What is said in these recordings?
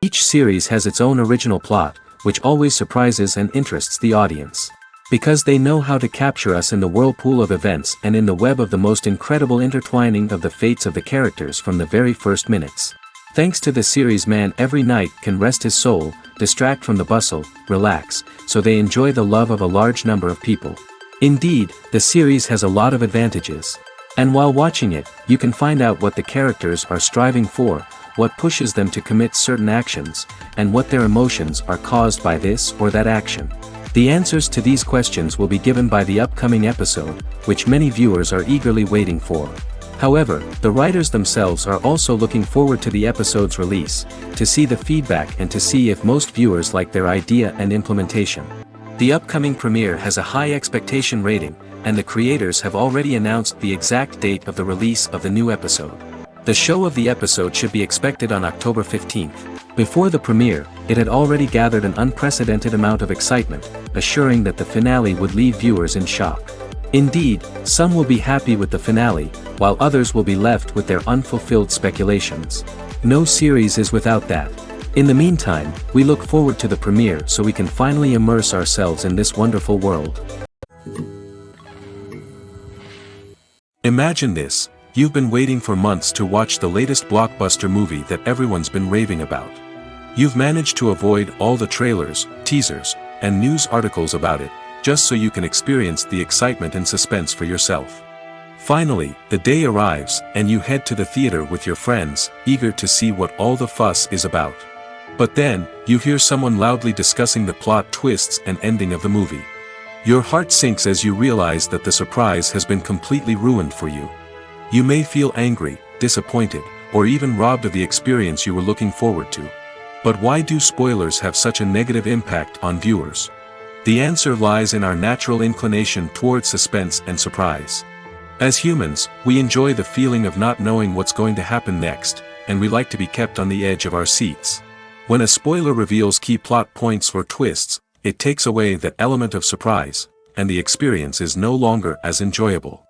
Each series has its own original plot, which always surprises and interests the audience. Because they know how to capture us in the whirlpool of events and in the web of the most incredible intertwining of the fates of the characters from the very first minutes. Thanks to the series, man every night can rest his soul, distract from the bustle, relax, so they enjoy the love of a large number of people. Indeed, the series has a lot of advantages. And while watching it, you can find out what the characters are striving for, what pushes them to commit certain actions, and what their emotions are caused by this or that action. The answers to these questions will be given by the upcoming episode, which many viewers are eagerly waiting for. However, the writers themselves are also looking forward to the episode's release, to see the feedback and to see if most viewers like their idea and implementation. The upcoming premiere has a high expectation rating, and the creators have already announced the exact date of the release of the new episode. The show of the episode should be expected on October 15th. Before the premiere, it had already gathered an unprecedented amount of excitement, assuring that the finale would leave viewers in shock. Indeed, some will be happy with the finale, while others will be left with their unfulfilled speculations. No series is without that. In the meantime, we look forward to the premiere so we can finally immerse ourselves in this wonderful world. Imagine this. You've been waiting for months to watch the latest blockbuster movie that everyone's been raving about. You've managed to avoid all the trailers, teasers, and news articles about it, just so you can experience the excitement and suspense for yourself. Finally, the day arrives, and you head to the theater with your friends, eager to see what all the fuss is about. But then, you hear someone loudly discussing the plot twists and ending of the movie. Your heart sinks as you realize that the surprise has been completely ruined for you. You may feel angry, disappointed, or even robbed of the experience you were looking forward to. But why do spoilers have such a negative impact on viewers? The answer lies in our natural inclination towards suspense and surprise. As humans, we enjoy the feeling of not knowing what's going to happen next, and we like to be kept on the edge of our seats. When a spoiler reveals key plot points or twists, it takes away that element of surprise, and the experience is no longer as enjoyable.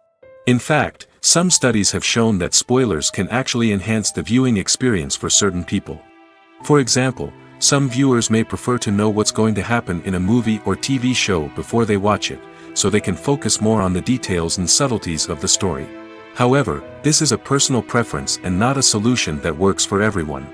In fact, some studies have shown that spoilers can actually enhance the viewing experience for certain people. For example, some viewers may prefer to know what's going to happen in a movie or TV show before they watch it, so they can focus more on the details and subtleties of the story. However, this is a personal preference and not a solution that works for everyone.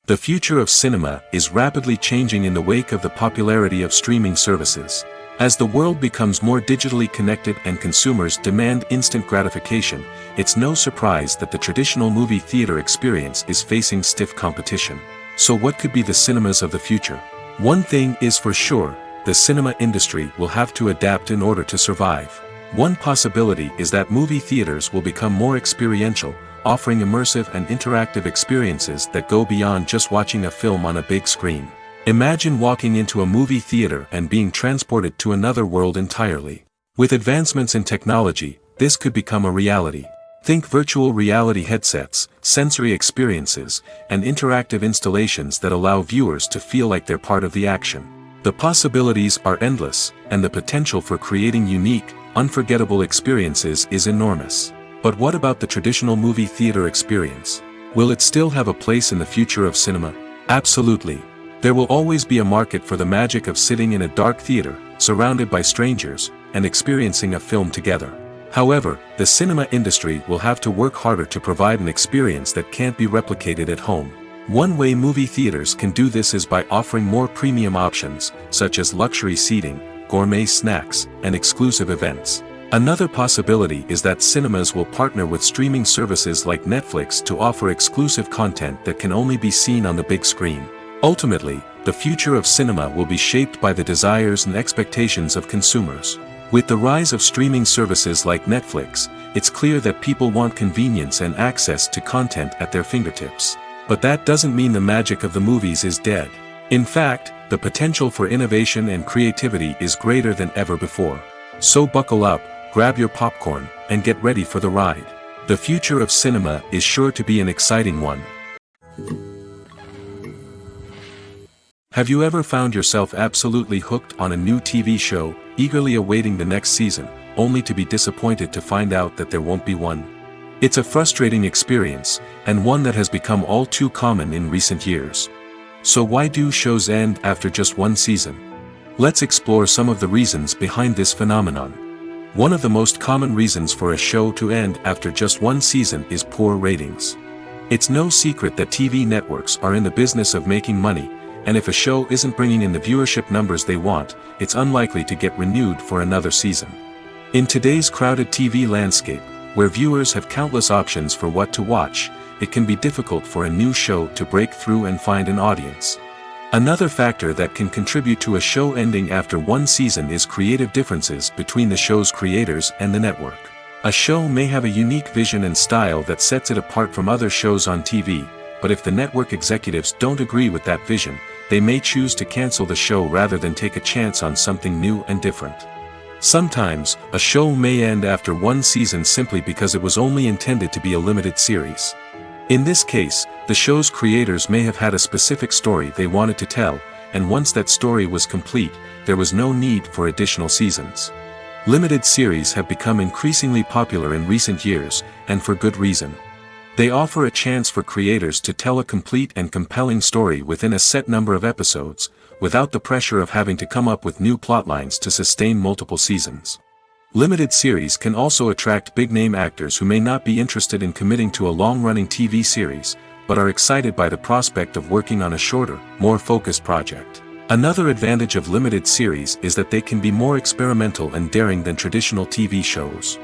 The future of cinema is rapidly changing in the wake of the popularity of streaming services. As the world becomes more digitally connected and consumers demand instant gratification, it's no surprise that the traditional movie theater experience is facing stiff competition. So what could be the cinemas of the future? One thing is for sure, the cinema industry will have to adapt in order to survive. One possibility is that movie theaters will become more experiential, offering immersive and interactive experiences that go beyond just watching a film on a big screen. Imagine walking into a movie theater and being transported to another world entirely. With advancements in technology, this could become a reality. Think virtual reality headsets, sensory experiences, and interactive installations that allow viewers to feel like they're part of the action. The possibilities are endless, and the potential for creating unique, unforgettable experiences is enormous. But what about the traditional movie theater experience? Will it still have a place in the future of cinema? Absolutely. There will always be a market for the magic of sitting in a dark theater, surrounded by strangers, and experiencing a film together. However, the cinema industry will have to work harder to provide an experience that can't be replicated at home. One way movie theaters can do this is by offering more premium options, such as luxury seating, gourmet snacks, and exclusive events. Another possibility is that cinemas will partner with streaming services like Netflix to offer exclusive content that can only be seen on the big screen. Ultimately, the future of cinema will be shaped by the desires and expectations of consumers. With the rise of streaming services like Netflix, it's clear that people want convenience and access to content at their fingertips. But that doesn't mean the magic of the movies is dead. In fact, the potential for innovation and creativity is greater than ever before. So buckle up, grab your popcorn, and get ready for the ride. The future of cinema is sure to be an exciting one. Have you ever found yourself absolutely hooked on a new TV show, eagerly awaiting the next season, only to be disappointed to find out that there won't be one? It's a frustrating experience, and one that has become all too common in recent years. So why do shows end after just one season? Let's explore some of the reasons behind this phenomenon. One of the most common reasons for a show to end after just one season is poor ratings. It's no secret that TV networks are in the business of making money, and if a show isn't bringing in the viewership numbers they want, it's unlikely to get renewed for another season. In today's crowded TV landscape, where viewers have countless options for what to watch, it can be difficult for a new show to break through and find an audience. Another factor that can contribute to a show ending after one season is creative differences between the show's creators and the network. A show may have a unique vision and style that sets it apart from other shows on TV, but if the network executives don't agree with that vision, they may choose to cancel the show rather than take a chance on something new and different. Sometimes, a show may end after one season simply because it was only intended to be a limited series. In this case, the show's creators may have had a specific story they wanted to tell, and once that story was complete, there was no need for additional seasons. Limited series have become increasingly popular in recent years, and for good reason. They offer a chance for creators to tell a complete and compelling story within a set number of episodes, without the pressure of having to come up with new plotlines to sustain multiple seasons. Limited series can also attract big-name actors who may not be interested in committing to a long-running TV series, but are excited by the prospect of working on a shorter, more focused project. Another advantage of limited series is that they can be more experimental and daring than traditional TV shows.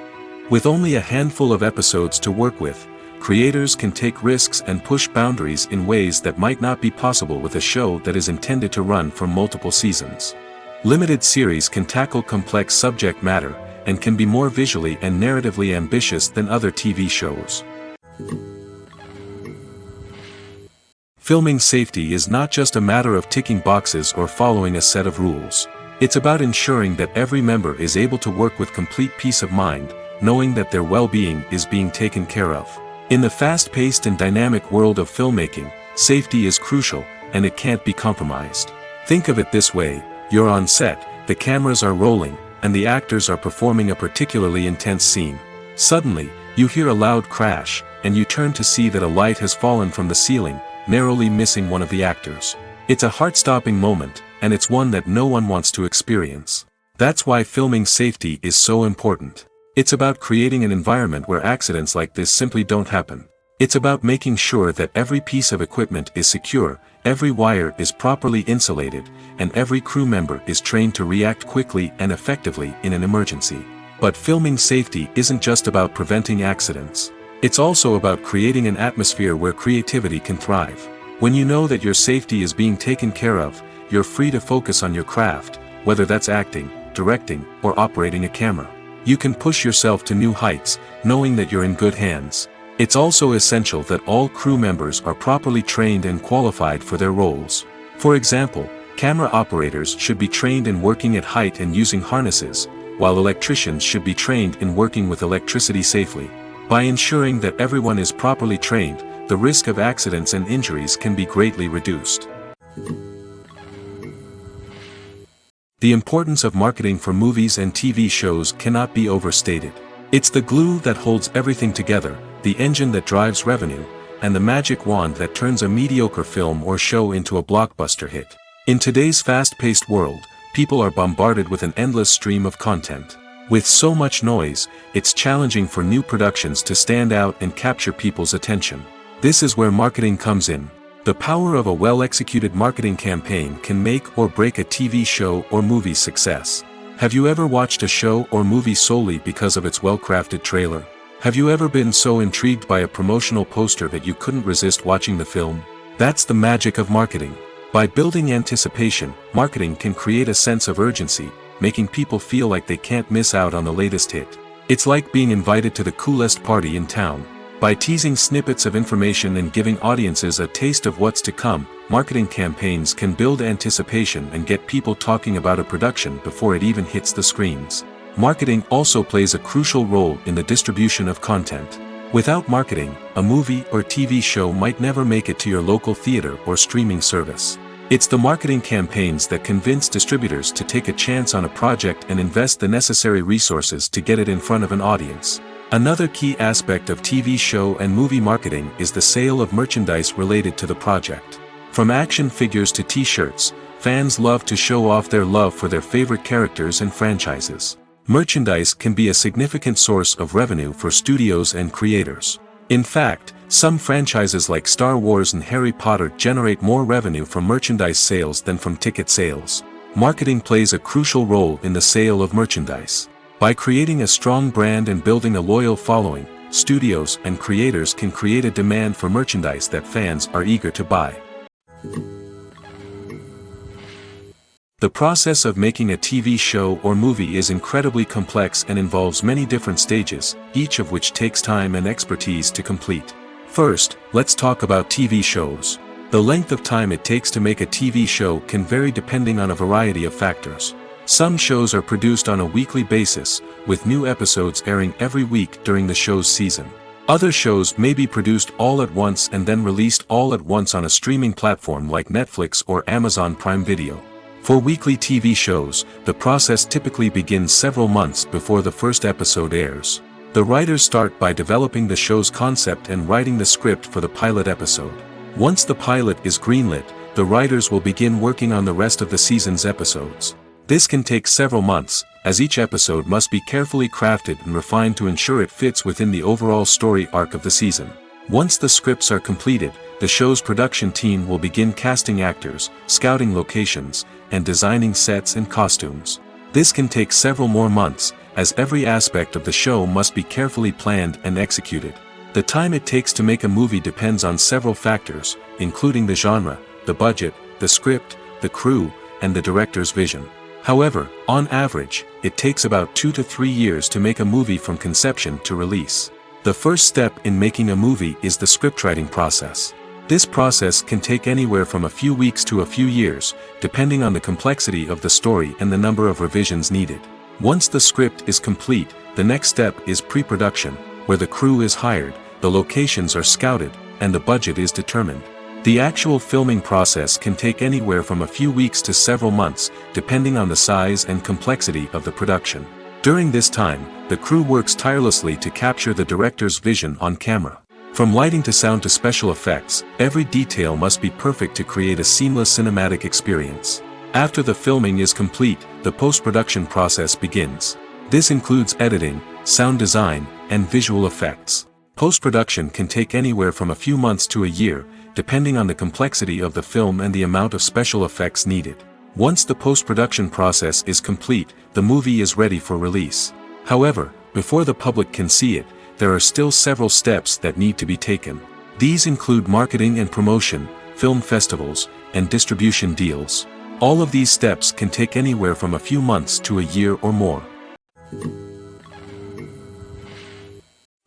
With only a handful of episodes to work with, creators can take risks and push boundaries in ways that might not be possible with a show that is intended to run for multiple seasons. Limited series can tackle complex subject matter, and can be more visually and narratively ambitious than other TV shows. Filming safety is not just a matter of ticking boxes or following a set of rules. It's about ensuring that every member is able to work with complete peace of mind, knowing that their well-being is being taken care of. In the fast-paced and dynamic world of filmmaking, safety is crucial, and it can't be compromised. Think of it this way: you're on set, the cameras are rolling, and the actors are performing a particularly intense scene. Suddenly, you hear a loud crash, and you turn to see that a light has fallen from the ceiling, narrowly missing one of the actors. It's a heart-stopping moment, and it's one that no one wants to experience. That's why filming safety is so important. It's about creating an environment where accidents like this simply don't happen. It's about making sure that every piece of equipment is secure, every wire is properly insulated, and every crew member is trained to react quickly and effectively in an emergency. But filming safety isn't just about preventing accidents. It's also about creating an atmosphere where creativity can thrive. When you know that your safety is being taken care of, you're free to focus on your craft, whether that's acting, directing, or operating a camera. You can push yourself to new heights, knowing that you're in good hands. It's also essential that all crew members are properly trained and qualified for their roles. For example, camera operators should be trained in working at height and using harnesses, while electricians should be trained in working with electricity safely. By ensuring that everyone is properly trained, the risk of accidents and injuries can be greatly reduced. The importance of marketing for movies and TV shows cannot be overstated. It's the glue that holds everything together, the engine that drives revenue, and the magic wand that turns a mediocre film or show into a blockbuster hit. In today's fast-paced world, people are bombarded with an endless stream of content. With so much noise, it's challenging for new productions to stand out and capture people's attention. This is where marketing comes in. The power of a well-executed marketing campaign can make or break a TV show or movie's success. Have you ever watched a show or movie solely because of its well-crafted trailer? Have you ever been so intrigued by a promotional poster that you couldn't resist watching the film? That's the magic of marketing. By building anticipation, marketing can create a sense of urgency, making people feel like they can't miss out on the latest hit. It's like being invited to the coolest party in town. By teasing snippets of information and giving audiences a taste of what's to come, marketing campaigns can build anticipation and get people talking about a production before it even hits the screens. Marketing also plays a crucial role in the distribution of content. Without marketing, a movie or TV show might never make it to your local theater or streaming service. It's the marketing campaigns that convince distributors to take a chance on a project and invest the necessary resources to get it in front of an audience. Another key aspect of TV show and movie marketing is the sale of merchandise related to the project. From action figures to t-shirts, fans love to show off their love for their favorite characters and franchises. Merchandise can be a significant source of revenue for studios and creators. In fact, some franchises like Star Wars and Harry Potter generate more revenue from merchandise sales than from ticket sales. Marketing plays a crucial role in the sale of merchandise. By creating a strong brand and building a loyal following, studios and creators can create a demand for merchandise that fans are eager to buy. The process of making a TV show or movie is incredibly complex and involves many different stages, each of which takes time and expertise to complete. First, let's talk about TV shows. The length of time it takes to make a TV show can vary depending on a variety of factors. Some shows are produced on a weekly basis, with new episodes airing every week during the show's season. Other shows may be produced all at once and then released all at once on a streaming platform like Netflix or Amazon Prime Video. For weekly TV shows, the process typically begins several months before the first episode airs. The writers start by developing the show's concept and writing the script for the pilot episode. Once the pilot is greenlit, the writers will begin working on the rest of the season's episodes. This can take several months, as each episode must be carefully crafted and refined to ensure it fits within the overall story arc of the season. Once the scripts are completed, the show's production team will begin casting actors, scouting locations, and designing sets and costumes. This can take several more months, as every aspect of the show must be carefully planned and executed. The time it takes to make a movie depends on several factors, including the genre, the budget, the script, the crew, and the director's vision. However, on average, it takes about 2 to 3 years to make a movie from conception to release. The first step in making a movie is the scriptwriting process. This process can take anywhere from a few weeks to a few years, depending on the complexity of the story and the number of revisions needed. Once the script is complete, the next step is pre-production, where the crew is hired, the locations are scouted, and the budget is determined. The actual filming process can take anywhere from a few weeks to several months, depending on the size and complexity of the production. During this time, the crew works tirelessly to capture the director's vision on camera. From lighting to sound to special effects, every detail must be perfect to create a seamless cinematic experience. After the filming is complete, the post-production process begins. This includes editing, sound design, and visual effects. Post-production can take anywhere from a few months to a year, depending on the complexity of the film and the amount of special effects needed. Once the post-production process is complete, the movie is ready for release. However, before the public can see it, there are still several steps that need to be taken. These include marketing and promotion, film festivals, and distribution deals. All of these steps can take anywhere from a few months to a year or more.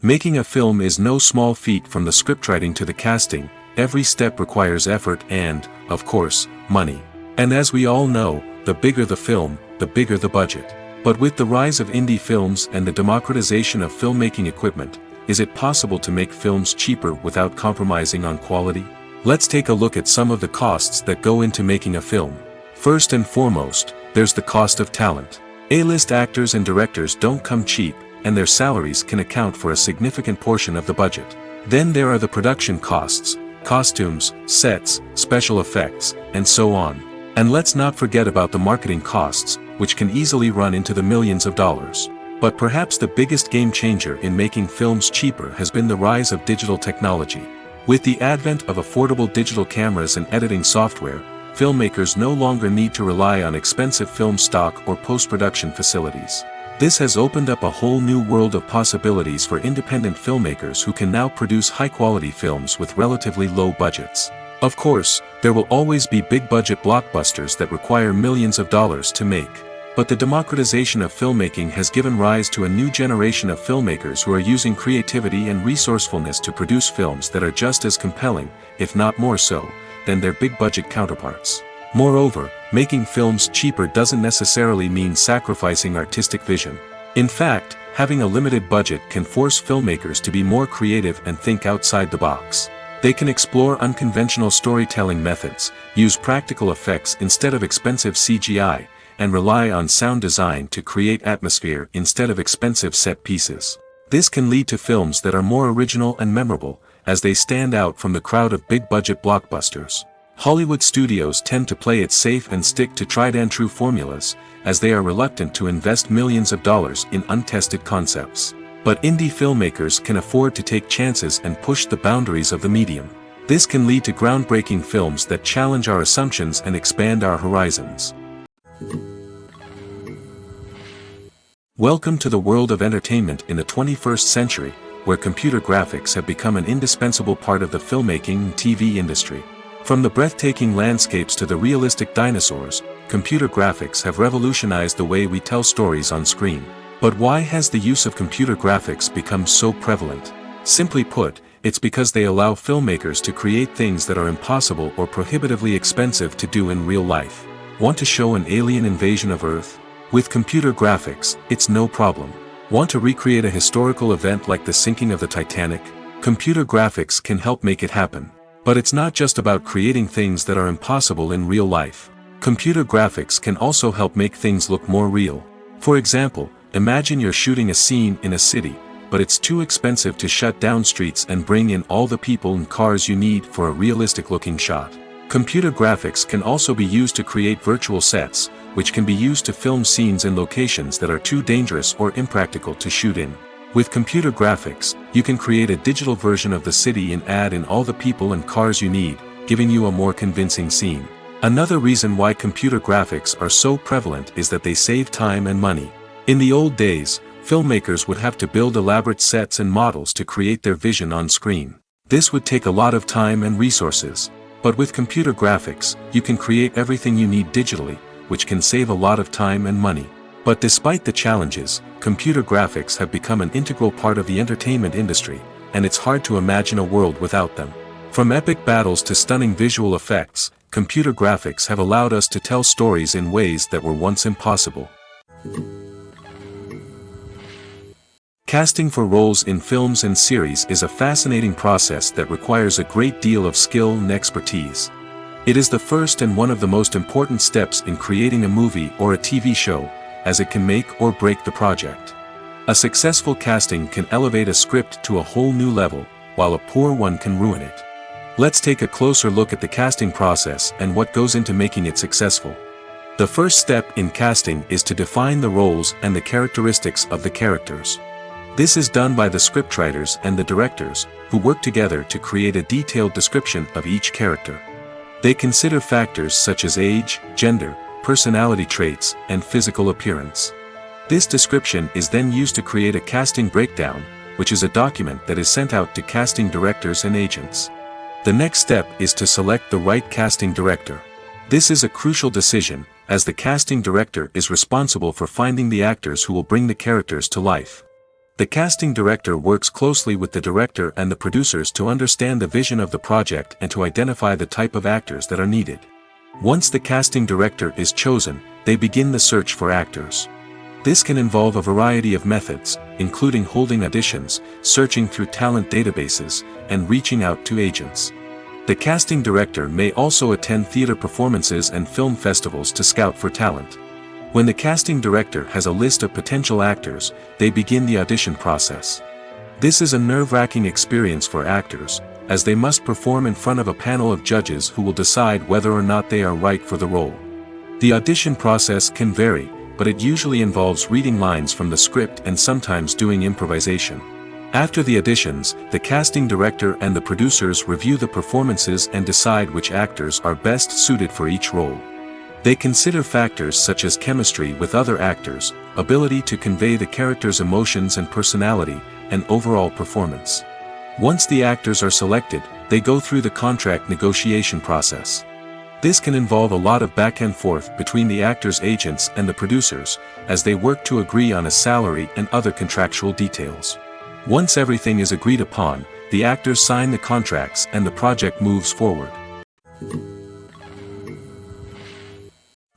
Making a film is no small feat. From the scriptwriting to the casting, every step requires effort and, of course, money. And as we all know, the bigger the film, the bigger the budget. But with the rise of indie films and the democratization of filmmaking equipment, is it possible to make films cheaper without compromising on quality? Let's take a look at some of the costs that go into making a film. First and foremost, there's the cost of talent. A-list actors and directors don't come cheap, and their salaries can account for a significant portion of the budget. Then there are the production costs, costumes, sets, special effects, and so on. And let's not forget about the marketing costs, which can easily run into the millions of dollars. But perhaps the biggest game changer in making films cheaper has been the rise of digital technology. With the advent of affordable digital cameras and editing software, filmmakers no longer need to rely on expensive film stock or post-production facilities. This has opened up a whole new world of possibilities for independent filmmakers who can now produce high-quality films with relatively low budgets. Of course, there will always be big-budget blockbusters that require millions of dollars to make. But the democratization of filmmaking has given rise to a new generation of filmmakers who are using creativity and resourcefulness to produce films that are just as compelling, if not more so, than their big-budget counterparts. Moreover, making films cheaper doesn't necessarily mean sacrificing artistic vision. In fact, having a limited budget can force filmmakers to be more creative and think outside the box. They can explore unconventional storytelling methods, use practical effects instead of expensive CGI, and rely on sound design to create atmosphere instead of expensive set pieces. This can lead to films that are more original and memorable, as they stand out from the crowd of big-budget blockbusters. Hollywood studios tend to play it safe and stick to tried-and-true formulas, as they are reluctant to invest millions of dollars in untested concepts. But indie filmmakers can afford to take chances and push the boundaries of the medium. This can lead to groundbreaking films that challenge our assumptions and expand our horizons. Welcome to the world of entertainment in the 21st century, where computer graphics have become an indispensable part of the filmmaking and TV industry. From the breathtaking landscapes to the realistic dinosaurs, computer graphics have revolutionized the way we tell stories on screen. But why has the use of computer graphics become so prevalent? Simply put, it's because they allow filmmakers to create things that are impossible or prohibitively expensive to do in real life. Want to show an alien invasion of Earth? With computer graphics, it's no problem. Want to recreate a historical event like the sinking of the Titanic? Computer graphics can help make it happen. But it's not just about creating things that are impossible in real life. Computer graphics can also help make things look more real. For example, imagine you're shooting a scene in a city, but it's too expensive to shut down streets and bring in all the people and cars you need for a realistic-looking shot. Computer graphics can also be used to create virtual sets, which can be used to film scenes in locations that are too dangerous or impractical to shoot in. With computer graphics, you can create a digital version of the city and add in all the people and cars you need, giving you a more convincing scene. Another reason why computer graphics are so prevalent is that they save time and money. In the old days, filmmakers would have to build elaborate sets and models to create their vision on screen. This would take a lot of time and resources. But with computer graphics, you can create everything you need digitally, which can save a lot of time and money. But despite the challenges, computer graphics have become an integral part of the entertainment industry, and it's hard to imagine a world without them. From epic battles to stunning visual effects, computer graphics have allowed us to tell stories in ways that were once impossible. Casting for roles in films and series is a fascinating process that requires a great deal of skill and expertise. It is the first and one of the most important steps in creating a movie or a TV show, as it can make or break the project. A successful casting can elevate a script to a whole new level, while a poor one can ruin it. Let's take a closer look at the casting process and what goes into making it successful. The first step in casting is to define the roles and the characteristics of the characters. This is done by the scriptwriters and the directors, who work together to create a detailed description of each character. They consider factors such as age, gender, personality traits, and physical appearance. This description is then used to create a casting breakdown, which is a document that is sent out to casting directors and agents. The next step is to select the right casting director. This is a crucial decision, as the casting director is responsible for finding the actors who will bring the characters to life. The casting director works closely with the director and the producers to understand the vision of the project and to identify the type of actors that are needed. Once the casting director is chosen, they begin the search for actors. This can involve a variety of methods, including holding auditions, searching through talent databases, and reaching out to agents. The casting director may also attend theater performances and film festivals to scout for talent. When the casting director has a list of potential actors, they begin the audition process. This is a nerve-wracking experience for actors, as they must perform in front of a panel of judges who will decide whether or not they are right for the role. The audition process can vary, but it usually involves reading lines from the script and sometimes doing improvisation. After the auditions, the casting director and the producers review the performances and decide which actors are best suited for each role. They consider factors such as chemistry with other actors, ability to convey the character's emotions and personality, and overall performance. Once the actors are selected, they go through the contract negotiation process. This can involve a lot of back and forth between the actors' agents and the producers, as they work to agree on a salary and other contractual details. Once everything is agreed upon, the actors sign the contracts and the project moves forward.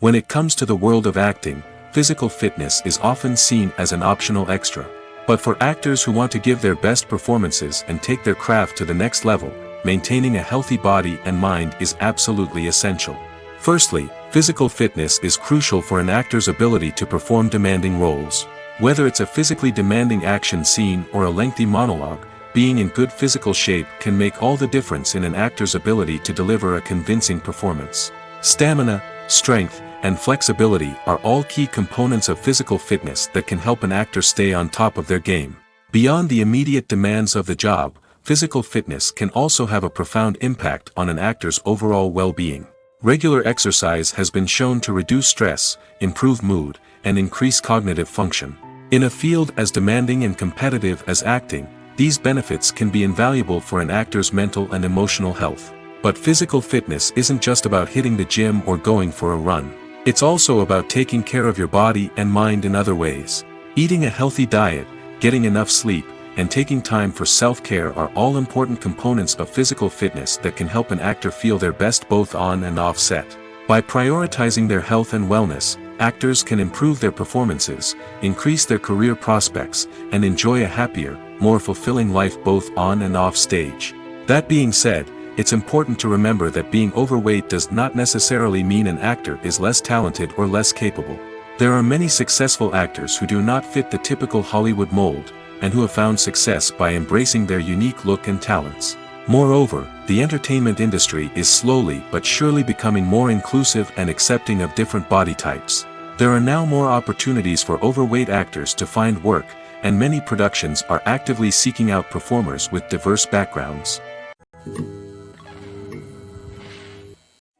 When it comes to the world of acting, physical fitness is often seen as an optional extra. But for actors who want to give their best performances and take their craft to the next level, maintaining a healthy body and mind is absolutely essential. Firstly, physical fitness is crucial for an actor's ability to perform demanding roles. Whether it's a physically demanding action scene or a lengthy monologue, being in good physical shape can make all the difference in an actor's ability to deliver a convincing performance. Stamina, strength, and flexibility are all key components of physical fitness that can help an actor stay on top of their game. Beyond the immediate demands of the job, physical fitness can also have a profound impact on an actor's overall well-being. Regular exercise has been shown to reduce stress, improve mood, and increase cognitive function. In a field as demanding and competitive as acting, these benefits can be invaluable for an actor's mental and emotional health. But physical fitness isn't just about hitting the gym or going for a run. It's also about taking care of your body and mind in other ways. Eating a healthy diet, getting enough sleep, and taking time for self-care are all important components of physical fitness that can help an actor feel their best both on and off set. By prioritizing their health and wellness, actors can improve their performances, increase their career prospects, and enjoy a happier, more fulfilling life both on and off stage. That being said, it's important to remember that being overweight does not necessarily mean an actor is less talented or less capable. There are many successful actors who do not fit the typical Hollywood mold, and who have found success by embracing their unique look and talents. Moreover, the entertainment industry is slowly but surely becoming more inclusive and accepting of different body types. There are now more opportunities for overweight actors to find work, and many productions are actively seeking out performers with diverse backgrounds.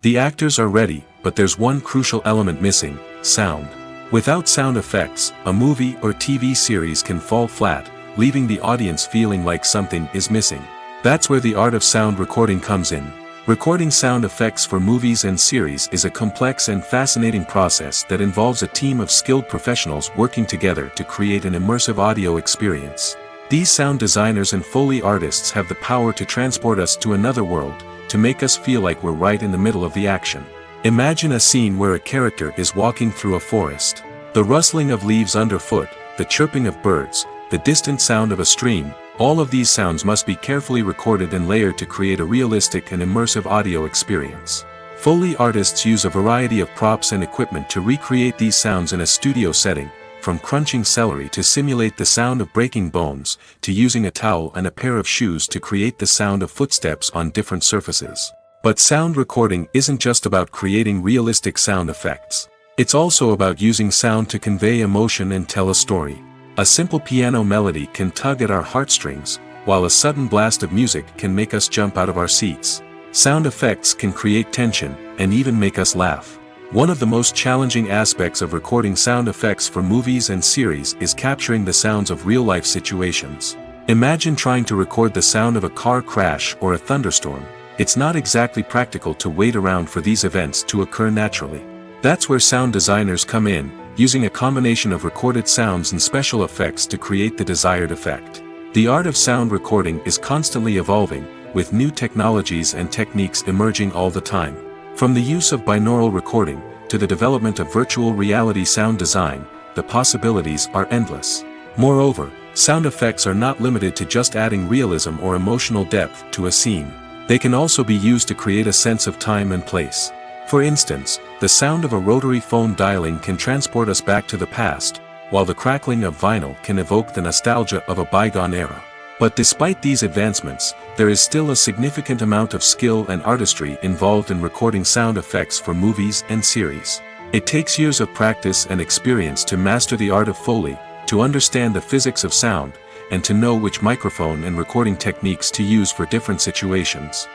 The actors are ready, but there's one crucial element missing: sound. Without sound effects, a movie or TV series can fall flat, leaving the audience feeling like something is missing. That's where the art of sound recording comes in. Recording sound effects for movies and series is a complex and fascinating process that involves a team of skilled professionals working together to create an immersive audio experience. These sound designers and Foley artists have the power to transport us to another world, to make us feel like we're right in the middle of the action. Imagine a scene where a character is walking through a forest. The rustling of leaves underfoot, the chirping of birds, the distant sound of a stream, all of these sounds must be carefully recorded and layered to create a realistic and immersive audio experience. Foley artists use a variety of props and equipment to recreate these sounds in a studio setting, from crunching celery to simulate the sound of breaking bones, to using a towel and a pair of shoes to create the sound of footsteps on different surfaces. But sound recording isn't just about creating realistic sound effects. It's also about using sound to convey emotion and tell a story. A simple piano melody can tug at our heartstrings, while a sudden blast of music can make us jump out of our seats. Sound effects can create tension, and even make us laugh. One of the most challenging aspects of recording sound effects for movies and series is capturing the sounds of real-life situations. Imagine trying to record the sound of a car crash or a thunderstorm. It's not exactly practical to wait around for these events to occur naturally. That's where sound designers come in, using a combination of recorded sounds and special effects to create the desired effect. The art of sound recording is constantly evolving, with new technologies and techniques emerging all the time. From the use of binaural recording, to the development of virtual reality sound design, the possibilities are endless. Moreover, sound effects are not limited to just adding realism or emotional depth to a scene. They can also be used to create a sense of time and place. For instance, the sound of a rotary phone dialing can transport us back to the past, while the crackling of vinyl can evoke the nostalgia of a bygone era. But despite these advancements, there is still a significant amount of skill and artistry involved in recording sound effects for movies and series. It takes years of practice and experience to master the art of Foley, to understand the physics of sound, and to know which microphone and recording techniques to use for different situations.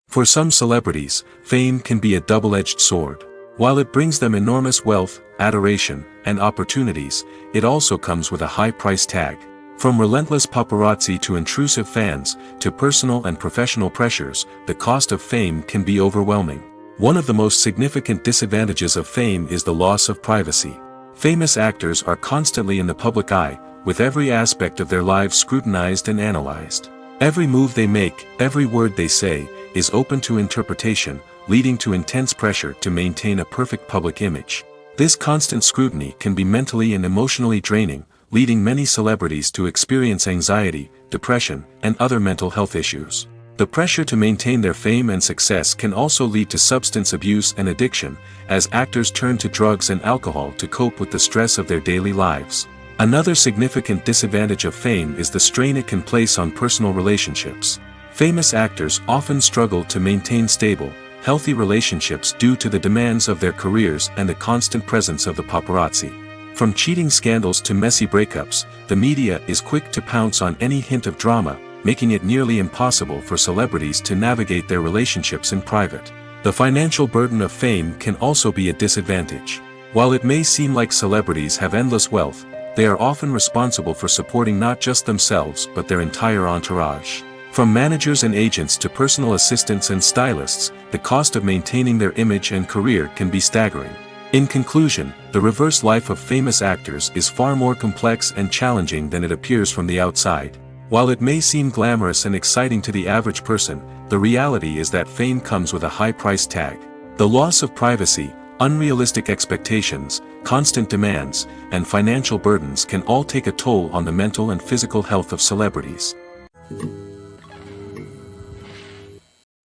For some celebrities, fame can be a double-edged sword. While it brings them enormous wealth, adoration, and opportunities, it also comes with a high price tag. From relentless paparazzi to intrusive fans, to personal and professional pressures, the cost of fame can be overwhelming. One of the most significant disadvantages of fame is the loss of privacy. Famous actors are constantly in the public eye, with every aspect of their lives scrutinized and analyzed. Every move they make, every word they say, is open to interpretation, leading to intense pressure to maintain a perfect public image. This constant scrutiny can be mentally and emotionally draining, leading many celebrities to experience anxiety, depression, and other mental health issues. The pressure to maintain their fame and success can also lead to substance abuse and addiction, as actors turn to drugs and alcohol to cope with the stress of their daily lives. Another significant disadvantage of fame is the strain it can place on personal relationships. Famous actors often struggle to maintain stable, healthy relationships due to the demands of their careers and the constant presence of the paparazzi. From cheating scandals to messy breakups, the media is quick to pounce on any hint of drama, making it nearly impossible for celebrities to navigate their relationships in private. The financial burden of fame can also be a disadvantage. While it may seem like celebrities have endless wealth, they are often responsible for supporting not just themselves but their entire entourage. From managers and agents to personal assistants and stylists, the cost of maintaining their image and career can be staggering. In conclusion, the reverse life of famous actors is far more complex and challenging than it appears from the outside. While it may seem glamorous and exciting to the average person, the reality is that fame comes with a high price tag. The loss of privacy, unrealistic expectations, constant demands, and financial burdens can all take a toll on the mental and physical health of celebrities.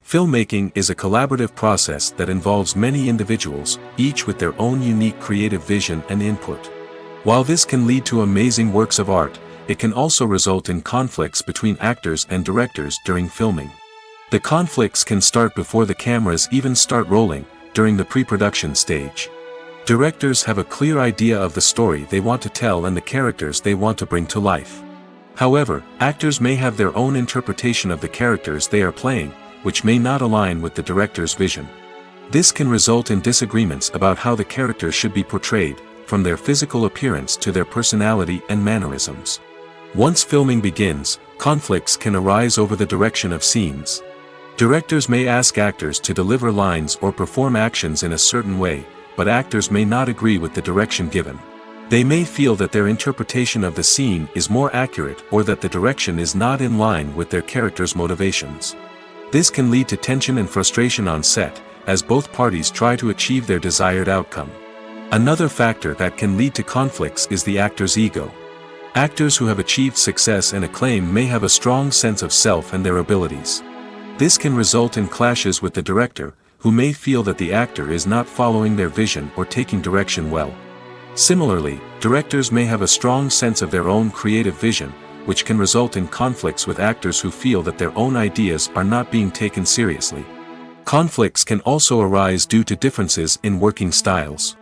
Filmmaking is a collaborative process that involves many individuals, each with their own unique creative vision and input. While this can lead to amazing works of art, it can also result in conflicts between actors and directors during filming. The conflicts can start before the cameras even start rolling, during the pre-production stage. Directors have a clear idea of the story they want to tell and the characters they want to bring to life. However, actors may have their own interpretation of the characters they are playing, which may not align with the director's vision. This can result in disagreements about how the characters should be portrayed, from their physical appearance to their personality and mannerisms. Once filming begins, conflicts can arise over the direction of scenes. Directors may ask actors to deliver lines or perform actions in a certain way, but actors may not agree with the direction given. They may feel that their interpretation of the scene is more accurate or that the direction is not in line with their character's motivations. This can lead to tension and frustration on set, as both parties try to achieve their desired outcome. Another factor that can lead to conflicts is the actor's ego. Actors who have achieved success and acclaim may have a strong sense of self and their abilities. This can result in clashes with the director, who may feel that the actor is not following their vision or taking direction well. Similarly, directors may have a strong sense of their own creative vision, which can result in conflicts with actors who feel that their own ideas are not being taken seriously. Conflicts can also arise due to differences in working styles.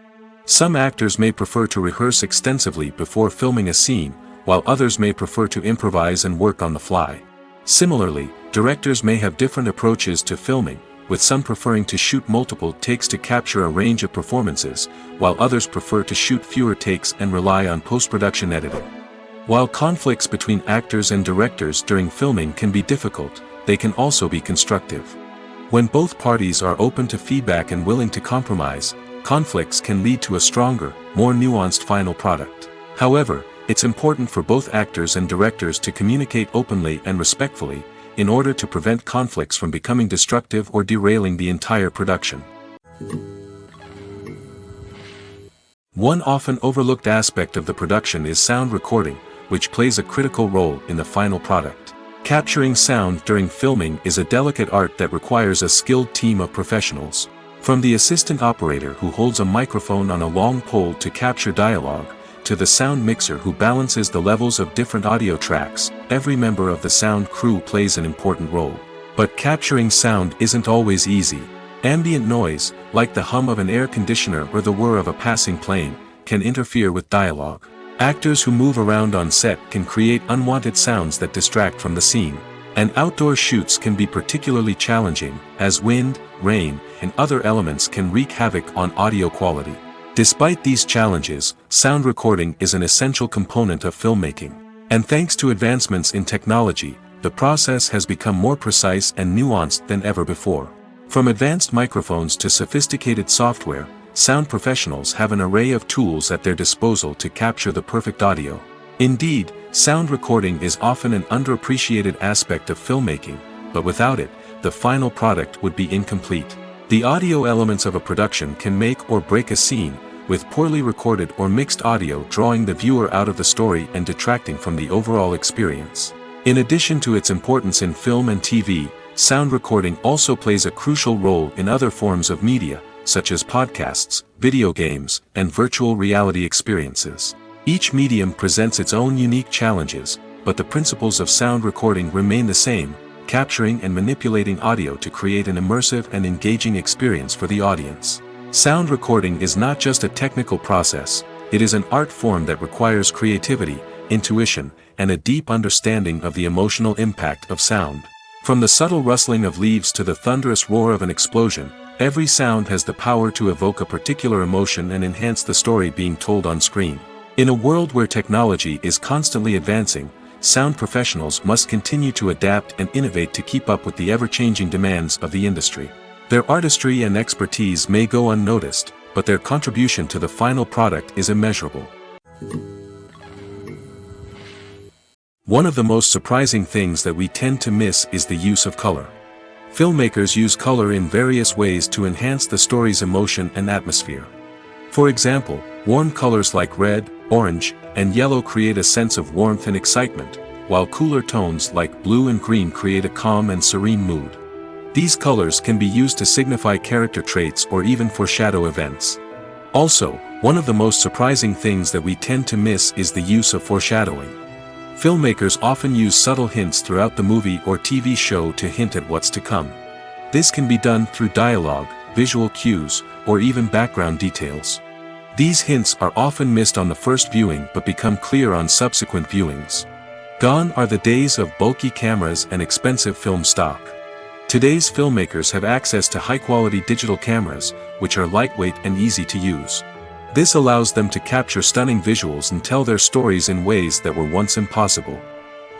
Some actors may prefer to rehearse extensively before filming a scene, while others may prefer to improvise and work on the fly. Similarly, directors may have different approaches to filming, with some preferring to shoot multiple takes to capture a range of performances, while others prefer to shoot fewer takes and rely on post-production editing. While conflicts between actors and directors during filming can be difficult, they can also be constructive. When both parties are open to feedback and willing to compromise, conflicts can lead to a stronger, more nuanced final product. However, it's important for both actors and directors to communicate openly and respectfully, in order to prevent conflicts from becoming destructive or derailing the entire production. One often overlooked aspect of the production is sound recording, which plays a critical role in the final product. Capturing sound during filming is a delicate art that requires a skilled team of professionals. From the assistant operator who holds a microphone on a long pole to capture dialogue, to the sound mixer who balances the levels of different audio tracks, every member of the sound crew plays an important role. But capturing sound isn't always easy. Ambient noise, like the hum of an air conditioner or the whir of a passing plane, can interfere with dialogue. Actors who move around on set can create unwanted sounds that distract from the scene. And outdoor shoots can be particularly challenging, as wind, rain, and other elements can wreak havoc on audio quality. Despite these challenges, sound recording is an essential component of filmmaking. And thanks to advancements in technology, the process has become more precise and nuanced than ever before. From advanced microphones to sophisticated software, sound professionals have an array of tools at their disposal to capture the perfect audio. Indeed, sound recording is often an underappreciated aspect of filmmaking, but without it, the final product would be incomplete. The audio elements of a production can make or break a scene, with poorly recorded or mixed audio drawing the viewer out of the story and detracting from the overall experience. In addition to its importance in film and TV, sound recording also plays a crucial role in other forms of media, such as podcasts, video games, and virtual reality experiences. Each medium presents its own unique challenges, but the principles of sound recording remain the same, capturing and manipulating audio to create an immersive and engaging experience for the audience. Sound recording is not just a technical process, it is an art form that requires creativity, intuition, and a deep understanding of the emotional impact of sound. From the subtle rustling of leaves to the thunderous roar of an explosion, every sound has the power to evoke a particular emotion and enhance the story being told on screen. In a world where technology is constantly advancing, sound professionals must continue to adapt and innovate to keep up with the ever-changing demands of the industry. Their artistry and expertise may go unnoticed, but their contribution to the final product is immeasurable. One of the most surprising things that we tend to miss is the use of color. Filmmakers use color in various ways to enhance the story's emotion and atmosphere. For example, warm colors like red, orange, and yellow create a sense of warmth and excitement, while cooler tones like blue and green create a calm and serene mood. These colors can be used to signify character traits or even foreshadow events. Also, one of the most surprising things that we tend to miss is the use of foreshadowing. Filmmakers often use subtle hints throughout the movie or TV show to hint at what's to come. This can be done through dialogue, visual cues, or even background details. These hints are often missed on the first viewing but become clear on subsequent viewings. Gone are the days of bulky cameras and expensive film stock. Today's filmmakers have access to high-quality digital cameras, which are lightweight and easy to use. This allows them to capture stunning visuals and tell their stories in ways that were once impossible.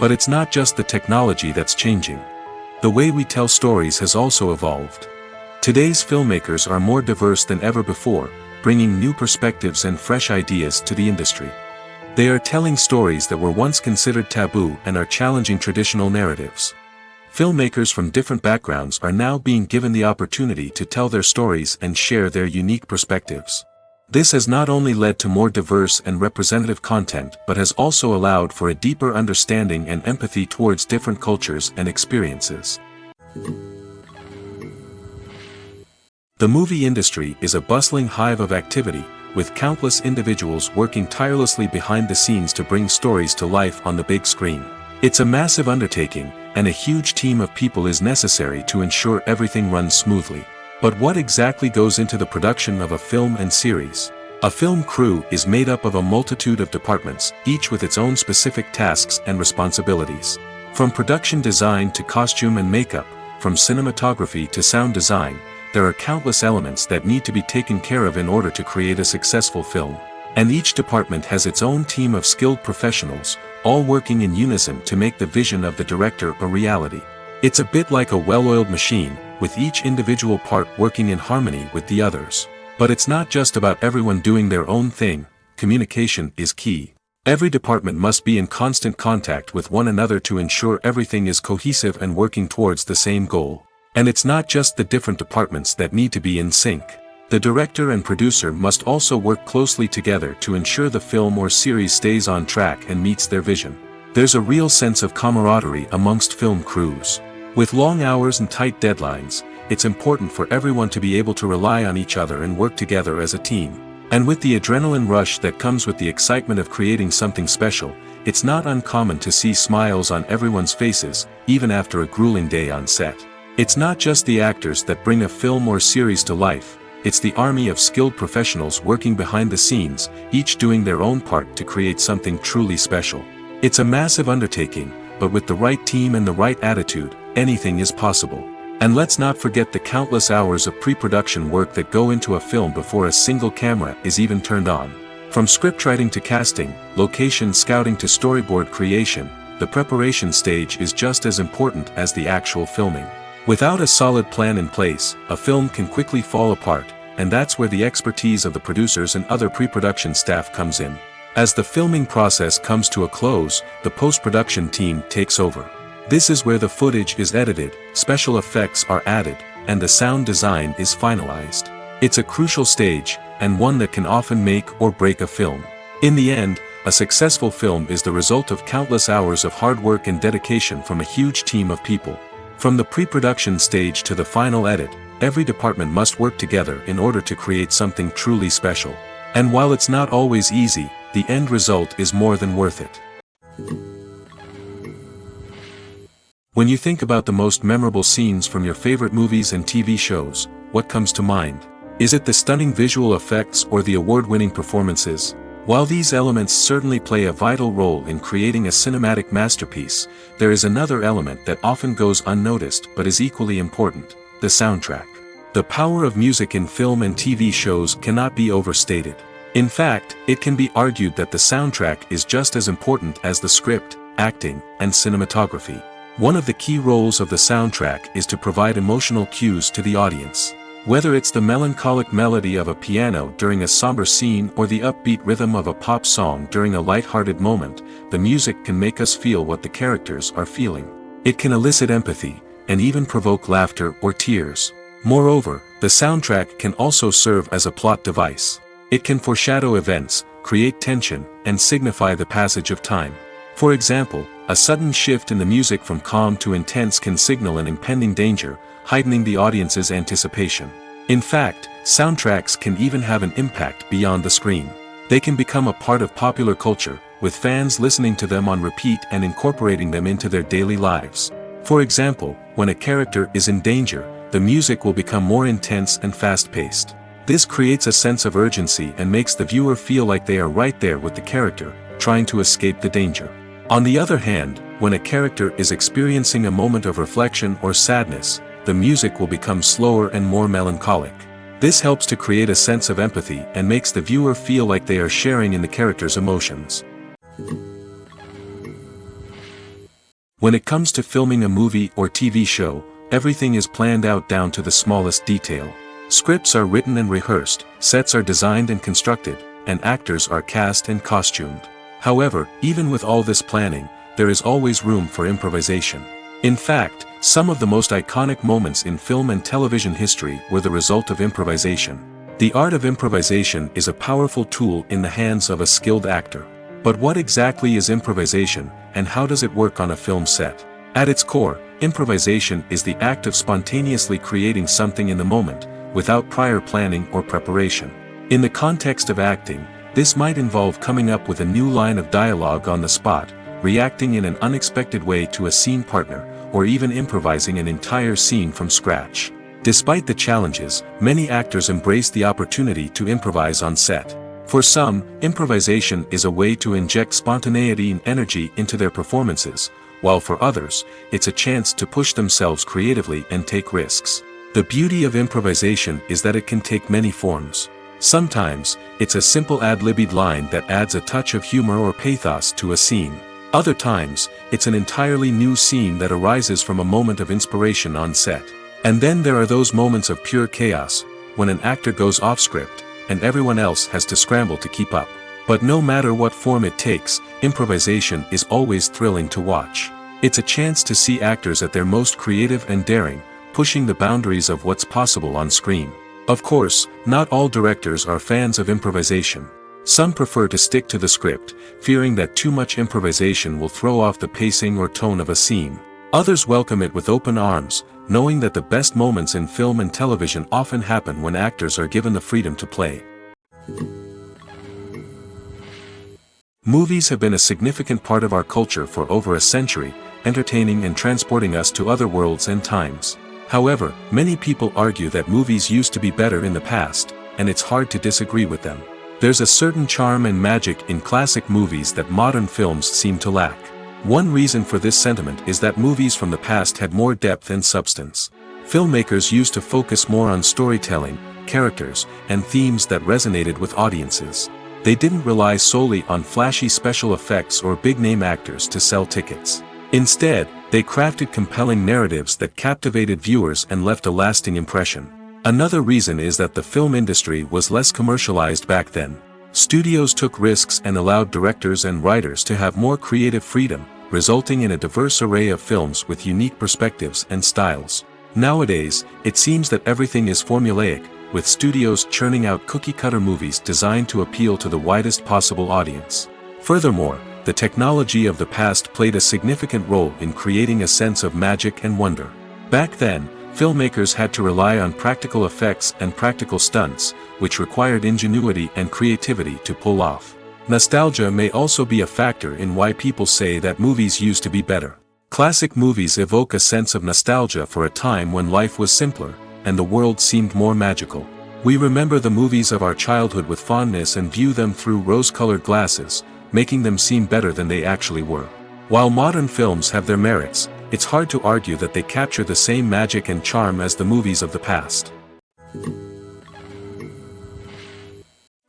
But it's not just the technology that's changing. The way we tell stories has also evolved. Today's filmmakers are more diverse than ever before, bringing new perspectives and fresh ideas to the industry. They are telling stories that were once considered taboo and are challenging traditional narratives. Filmmakers from different backgrounds are now being given the opportunity to tell their stories and share their unique perspectives. This has not only led to more diverse and representative content but has also allowed for a deeper understanding and empathy towards different cultures and experiences. The movie industry is a bustling hive of activity, with countless individuals working tirelessly behind the scenes to bring stories to life on the big screen. It's a massive undertaking, and a huge team of people is necessary to ensure everything runs smoothly. But what exactly goes into the production of a film and series? A film crew is made up of a multitude of departments, each with its own specific tasks and responsibilities. From production design to costume and makeup, from cinematography to sound design, there are countless elements that need to be taken care of in order to create a successful film. And each department has its own team of skilled professionals, all working in unison to make the vision of the director a reality. It's a bit like a well-oiled machine, with each individual part working in harmony with the others. But it's not just about everyone doing their own thing. Communication is key. Every department must be in constant contact with one another to ensure everything is cohesive and working towards the same goal. And it's not just the different departments that need to be in sync. The director and producer must also work closely together to ensure the film or series stays on track and meets their vision. There's a real sense of camaraderie amongst film crews. With long hours and tight deadlines, it's important for everyone to be able to rely on each other and work together as a team. And with the adrenaline rush that comes with the excitement of creating something special, it's not uncommon to see smiles on everyone's faces, even after a grueling day on set. It's not just the actors that bring a film or series to life, it's the army of skilled professionals working behind the scenes, each doing their own part to create something truly special. It's a massive undertaking, but with the right team and the right attitude, anything is possible. And let's not forget the countless hours of pre-production work that go into a film before a single camera is even turned on. From scriptwriting to casting, location scouting to storyboard creation, the preparation stage is just as important as the actual filming. Without a solid plan in place, a film can quickly fall apart, and that's where the expertise of the producers and other pre-production staff comes in. As the filming process comes to a close, the post-production team takes over. This is where the footage is edited, special effects are added, and the sound design is finalized. It's a crucial stage, and one that can often make or break a film. In the end, a successful film is the result of countless hours of hard work and dedication from a huge team of people. From the pre-production stage to the final edit, every department must work together in order to create something truly special. And while it's not always easy, the end result is more than worth it. When you think about the most memorable scenes from your favorite movies and TV shows, what comes to mind? Is it the stunning visual effects or the award-winning performances? While these elements certainly play a vital role in creating a cinematic masterpiece, there is another element that often goes unnoticed but is equally important: the soundtrack. The power of music in film and TV shows cannot be overstated. In fact, it can be argued that the soundtrack is just as important as the script, acting, and cinematography. One of the key roles of the soundtrack is to provide emotional cues to the audience. Whether it's the melancholic melody of a piano during a somber scene or the upbeat rhythm of a pop song during a light-hearted moment, the music can make us feel what the characters are feeling. It can elicit empathy, and even provoke laughter or tears. Moreover, the soundtrack can also serve as a plot device. It can foreshadow events, create tension, and signify the passage of time. For example, a sudden shift in the music from calm to intense can signal an impending danger, heightening the audience's anticipation. In fact, soundtracks can even have an impact beyond the screen. They can become a part of popular culture, with fans listening to them on repeat and incorporating them into their daily lives. For example, when a character is in danger, the music will become more intense and fast-paced. This creates a sense of urgency and makes the viewer feel like they are right there with the character, trying to escape the danger. On the other hand, when a character is experiencing a moment of reflection or sadness, the music will become slower and more melancholic. This helps to create a sense of empathy and makes the viewer feel like they are sharing in the character's emotions. When it comes to filming a movie or TV show, everything is planned out down to the smallest detail. Scripts are written and rehearsed, sets are designed and constructed, and actors are cast and costumed. However, even with all this planning, there is always room for improvisation. In fact, some of the most iconic moments in film and television history were the result of improvisation. The art of improvisation is a powerful tool in the hands of a skilled actor. But what exactly is improvisation, and how does it work on a film set? At its core, improvisation is the act of spontaneously creating something in the moment, without prior planning or preparation. In the context of acting, this might involve coming up with a new line of dialogue on the spot, reacting in an unexpected way to a scene partner, or even improvising an entire scene from scratch. Despite the challenges, many actors embrace the opportunity to improvise on set. For some, improvisation is a way to inject spontaneity and energy into their performances, while for others, it's a chance to push themselves creatively and take risks. The beauty of improvisation is that it can take many forms. Sometimes, it's a simple ad-libbed line that adds a touch of humor or pathos to a scene. Other times, it's an entirely new scene that arises from a moment of inspiration on set. And then there are those moments of pure chaos, when an actor goes off script, and everyone else has to scramble to keep up. But no matter what form it takes, improvisation is always thrilling to watch. It's a chance to see actors at their most creative and daring, pushing the boundaries of what's possible on screen. Of course, not all directors are fans of improvisation. Some prefer to stick to the script, fearing that too much improvisation will throw off the pacing or tone of a scene. Others welcome it with open arms, knowing that the best moments in film and television often happen when actors are given the freedom to play. Movies have been a significant part of our culture for over a century, entertaining and transporting us to other worlds and times. However, many people argue that movies used to be better in the past, and it's hard to disagree with them. There's a certain charm and magic in classic movies that modern films seem to lack. One reason for this sentiment is that movies from the past had more depth and substance. Filmmakers used to focus more on storytelling, characters, and themes that resonated with audiences. They didn't rely solely on flashy special effects or big-name actors to sell tickets. Instead, they crafted compelling narratives that captivated viewers and left a lasting impression. Another reason is that the film industry was less commercialized back then. Studios took risks and allowed directors and writers to have more creative freedom, resulting in a diverse array of films with unique perspectives and styles. Nowadays, it seems that everything is formulaic, with studios churning out cookie-cutter movies designed to appeal to the widest possible audience. Furthermore, the technology of the past played a significant role in creating a sense of magic and wonder. Back then, filmmakers had to rely on practical effects and practical stunts, which required ingenuity and creativity to pull off. Nostalgia may also be a factor in why people say that movies used to be better. Classic movies evoke a sense of nostalgia for a time when life was simpler, and the world seemed more magical. We remember the movies of our childhood with fondness and view them through rose-colored glasses, making them seem better than they actually were. While modern films have their merits, it's hard to argue that they capture the same magic and charm as the movies of the past.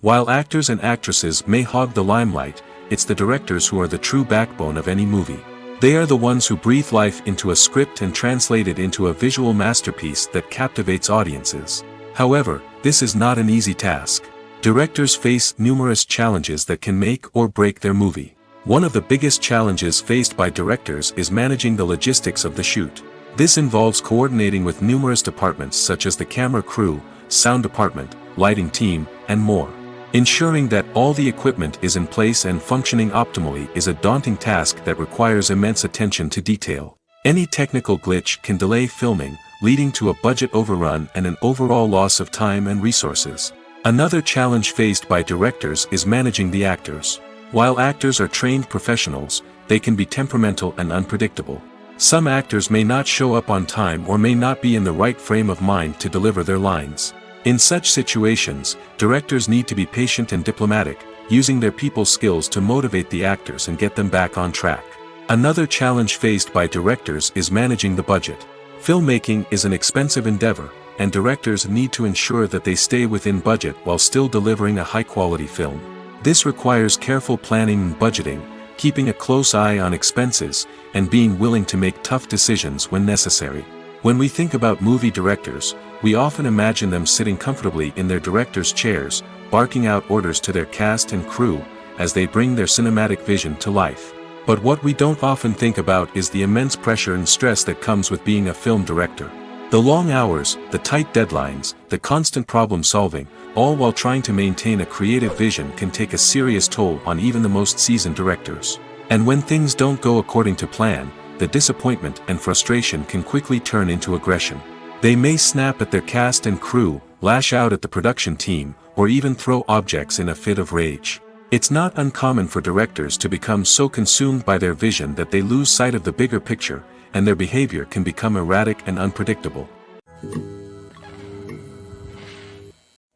While actors and actresses may hog the limelight, it's the directors who are the true backbone of any movie. They are the ones who breathe life into a script and translate it into a visual masterpiece that captivates audiences. However, this is not an easy task. Directors face numerous challenges that can make or break their movie. One of the biggest challenges faced by directors is managing the logistics of the shoot. This involves coordinating with numerous departments such as the camera crew, sound department, lighting team, and more. Ensuring that all the equipment is in place and functioning optimally is a daunting task that requires immense attention to detail. Any technical glitch can delay filming, leading to a budget overrun and an overall loss of time and resources. Another challenge faced by directors is managing the actors. While actors are trained professionals, they can be temperamental and unpredictable. Some actors may not show up on time or may not be in the right frame of mind to deliver their lines. In such situations, directors need to be patient and diplomatic, using their people skills to motivate the actors and get them back on track. Another challenge faced by directors is managing the budget. Filmmaking is an expensive endeavor, and directors need to ensure that they stay within budget while still delivering a high-quality film. This requires careful planning and budgeting, keeping a close eye on expenses, and being willing to make tough decisions when necessary. When we think about movie directors, we often imagine them sitting comfortably in their director's chairs, barking out orders to their cast and crew, as they bring their cinematic vision to life. But what we don't often think about is the immense pressure and stress that comes with being a film director. The long hours, the tight deadlines, the constant problem solving, all while trying to maintain a creative vision can take a serious toll on even the most seasoned directors. And when things don't go according to plan, the disappointment and frustration can quickly turn into aggression. They may snap at their cast and crew, lash out at the production team, or even throw objects in a fit of rage. It's not uncommon for directors to become so consumed by their vision that they lose sight of the bigger picture, and their behavior can become erratic and unpredictable.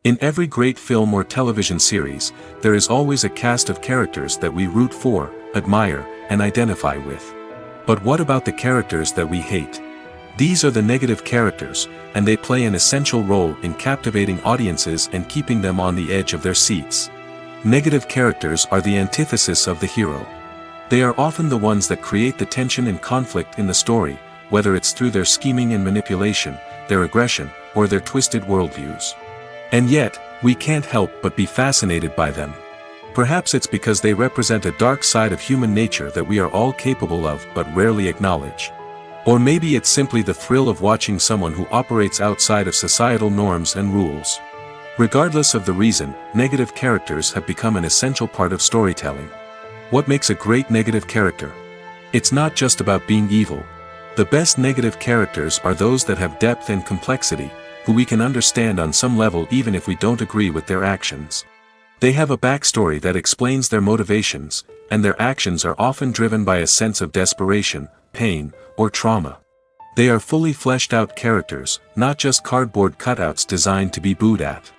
In every great film or television series, there is always a cast of characters that we root for, admire, and identify with. But what about the characters that we hate? These are the negative characters, and they play an essential role in captivating audiences and keeping them on the edge of their seats. Negative characters are the antithesis of the hero. They are often the ones that create the tension and conflict in the story, whether it's through their scheming and manipulation, their aggression, or their twisted worldviews. And yet, we can't help but be fascinated by them. Perhaps it's because they represent a dark side of human nature that we are all capable of but rarely acknowledge. Or maybe it's simply the thrill of watching someone who operates outside of societal norms and rules. Regardless of the reason, negative characters have become an essential part of storytelling. What makes a great negative character? It's not just about being evil. The best negative characters are those that have depth and complexity, who we can understand on some level even if we don't agree with their actions. They have a backstory that explains their motivations, and their actions are often driven by a sense of desperation, pain, or trauma. They are fully fleshed out characters, not just cardboard cutouts designed to be booed at.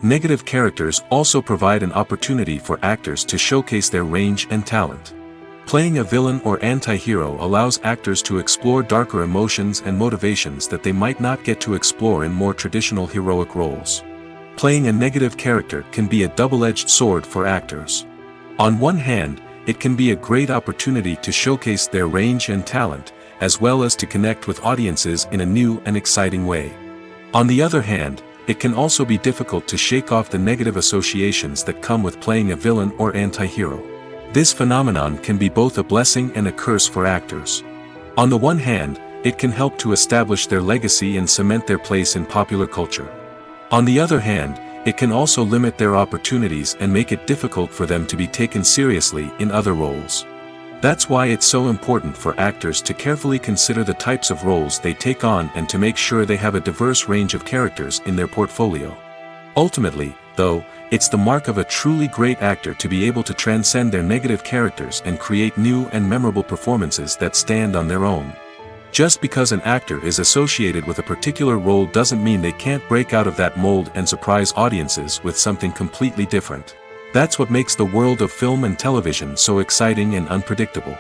Negative characters also provide an opportunity for actors to showcase their range and talent. Playing a villain or anti-hero allows actors to explore darker emotions and motivations that they might not get to explore in more traditional heroic roles. Playing a negative character can be a double-edged sword for actors. On one hand, it can be a great opportunity to showcase their range and talent, as well as to connect with audiences in a new and exciting way. On the other hand, it can also be difficult to shake off the negative associations that come with playing a villain or anti-hero. This phenomenon can be both a blessing and a curse for actors. On the one hand, it can help to establish their legacy and cement their place in popular culture. On the other hand, it can also limit their opportunities and make it difficult for them to be taken seriously in other roles. That's why it's so important for actors to carefully consider the types of roles they take on and to make sure they have a diverse range of characters in their portfolio. Ultimately, though, it's the mark of a truly great actor to be able to transcend their negative characters and create new and memorable performances that stand on their own. Just because an actor is associated with a particular role doesn't mean they can't break out of that mold and surprise audiences with something completely different. That's what makes the world of film and television so exciting and unpredictable.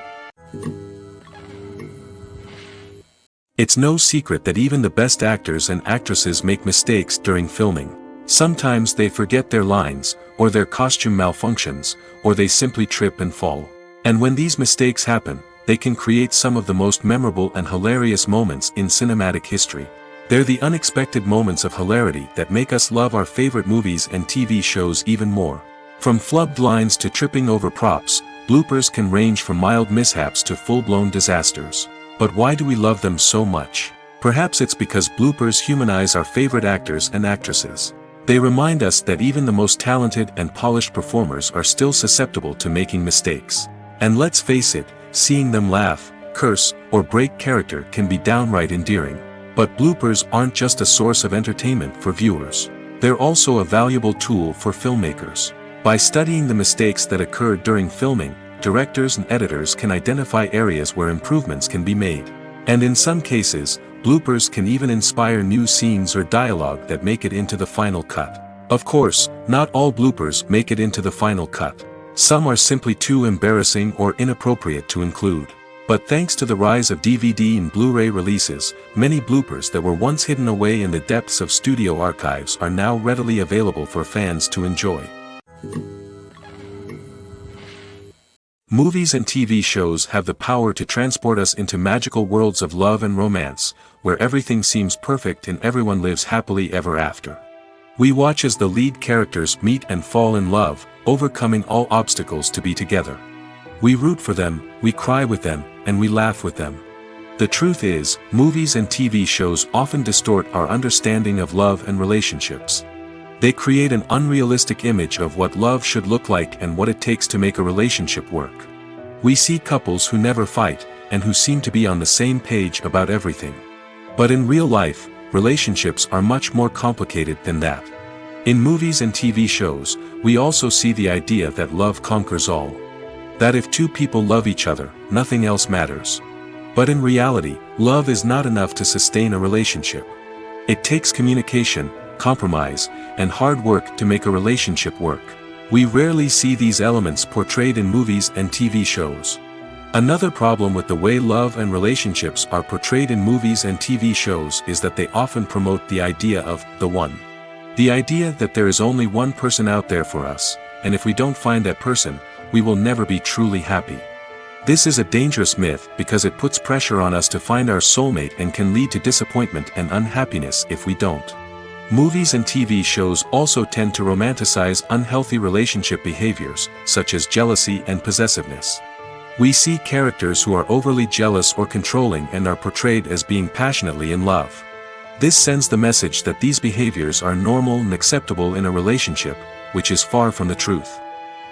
It's no secret that even the best actors and actresses make mistakes during filming. Sometimes they forget their lines, or their costume malfunctions, or they simply trip and fall. And when these mistakes happen, they can create some of the most memorable and hilarious moments in cinematic history. They're the unexpected moments of hilarity that make us love our favorite movies and TV shows even more. From flubbed lines to tripping over props, bloopers can range from mild mishaps to full-blown disasters. But why do we love them so much? Perhaps it's because bloopers humanize our favorite actors and actresses. They remind us that even the most talented and polished performers are still susceptible to making mistakes. And let's face it, seeing them laugh, curse, or break character can be downright endearing. But bloopers aren't just a source of entertainment for viewers. They're also a valuable tool for filmmakers. By studying the mistakes that occurred during filming, directors and editors can identify areas where improvements can be made. And in some cases, bloopers can even inspire new scenes or dialogue that make it into the final cut. Of course, not all bloopers make it into the final cut. Some are simply too embarrassing or inappropriate to include. But thanks to the rise of DVD and Blu-ray releases, many bloopers that were once hidden away in the depths of studio archives are now readily available for fans to enjoy. Movies and TV shows have the power to transport us into magical worlds of love and romance, where everything seems perfect and everyone lives happily ever after. We watch as the lead characters meet and fall in love, overcoming all obstacles to be together. We root for them, we cry with them, and we laugh with them. The truth is, movies and TV shows often distort our understanding of love and relationships. They create an unrealistic image of what love should look like and what it takes to make a relationship work. We see couples who never fight, and who seem to be on the same page about everything. But in real life, relationships are much more complicated than that. In movies and TV shows, we also see the idea that love conquers all. That if two people love each other, nothing else matters. But in reality, love is not enough to sustain a relationship. It takes communication, compromise, and hard work to make a relationship work. We rarely see these elements portrayed in movies and TV shows. Another problem with the way love and relationships are portrayed in movies and TV shows is that they often promote the idea of the one. The idea that there is only one person out there for us, and if we don't find that person, we will never be truly happy. This is a dangerous myth because it puts pressure on us to find our soulmate and can lead to disappointment and unhappiness if we don't. Movies and TV shows also tend to romanticize unhealthy relationship behaviors, such as jealousy and possessiveness. We see characters who are overly jealous or controlling and are portrayed as being passionately in love. This sends the message that these behaviors are normal and acceptable in a relationship, which is far from the truth.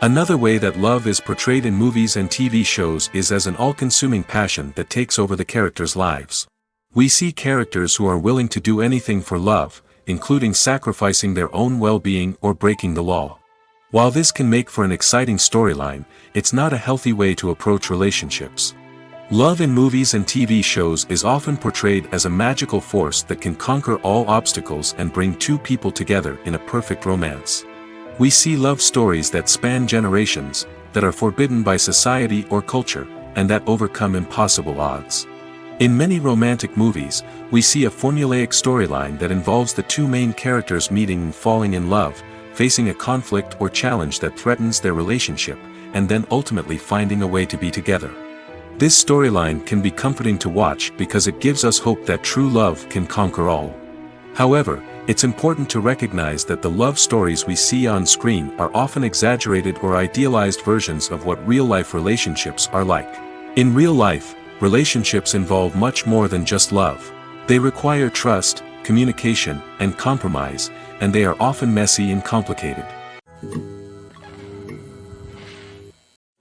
Another way that love is portrayed in movies and TV shows is as an all-consuming passion that takes over the characters' lives. We see characters who are willing to do anything for love, including sacrificing their own well-being or breaking the law. While this can make for an exciting storyline, it's not a healthy way to approach relationships. Love in movies and TV shows is often portrayed as a magical force that can conquer all obstacles and bring two people together in a perfect romance. We see love stories that span generations, that are forbidden by society or culture, and that overcome impossible odds. In many romantic movies, we see a formulaic storyline that involves the two main characters meeting and falling in love, facing a conflict or challenge that threatens their relationship, and then ultimately finding a way to be together. This storyline can be comforting to watch because it gives us hope that true love can conquer all. However, it's important to recognize that the love stories we see on screen are often exaggerated or idealized versions of what real-life relationships are like. In real life, relationships involve much more than just love. They require trust, communication, and compromise, and they are often messy and complicated.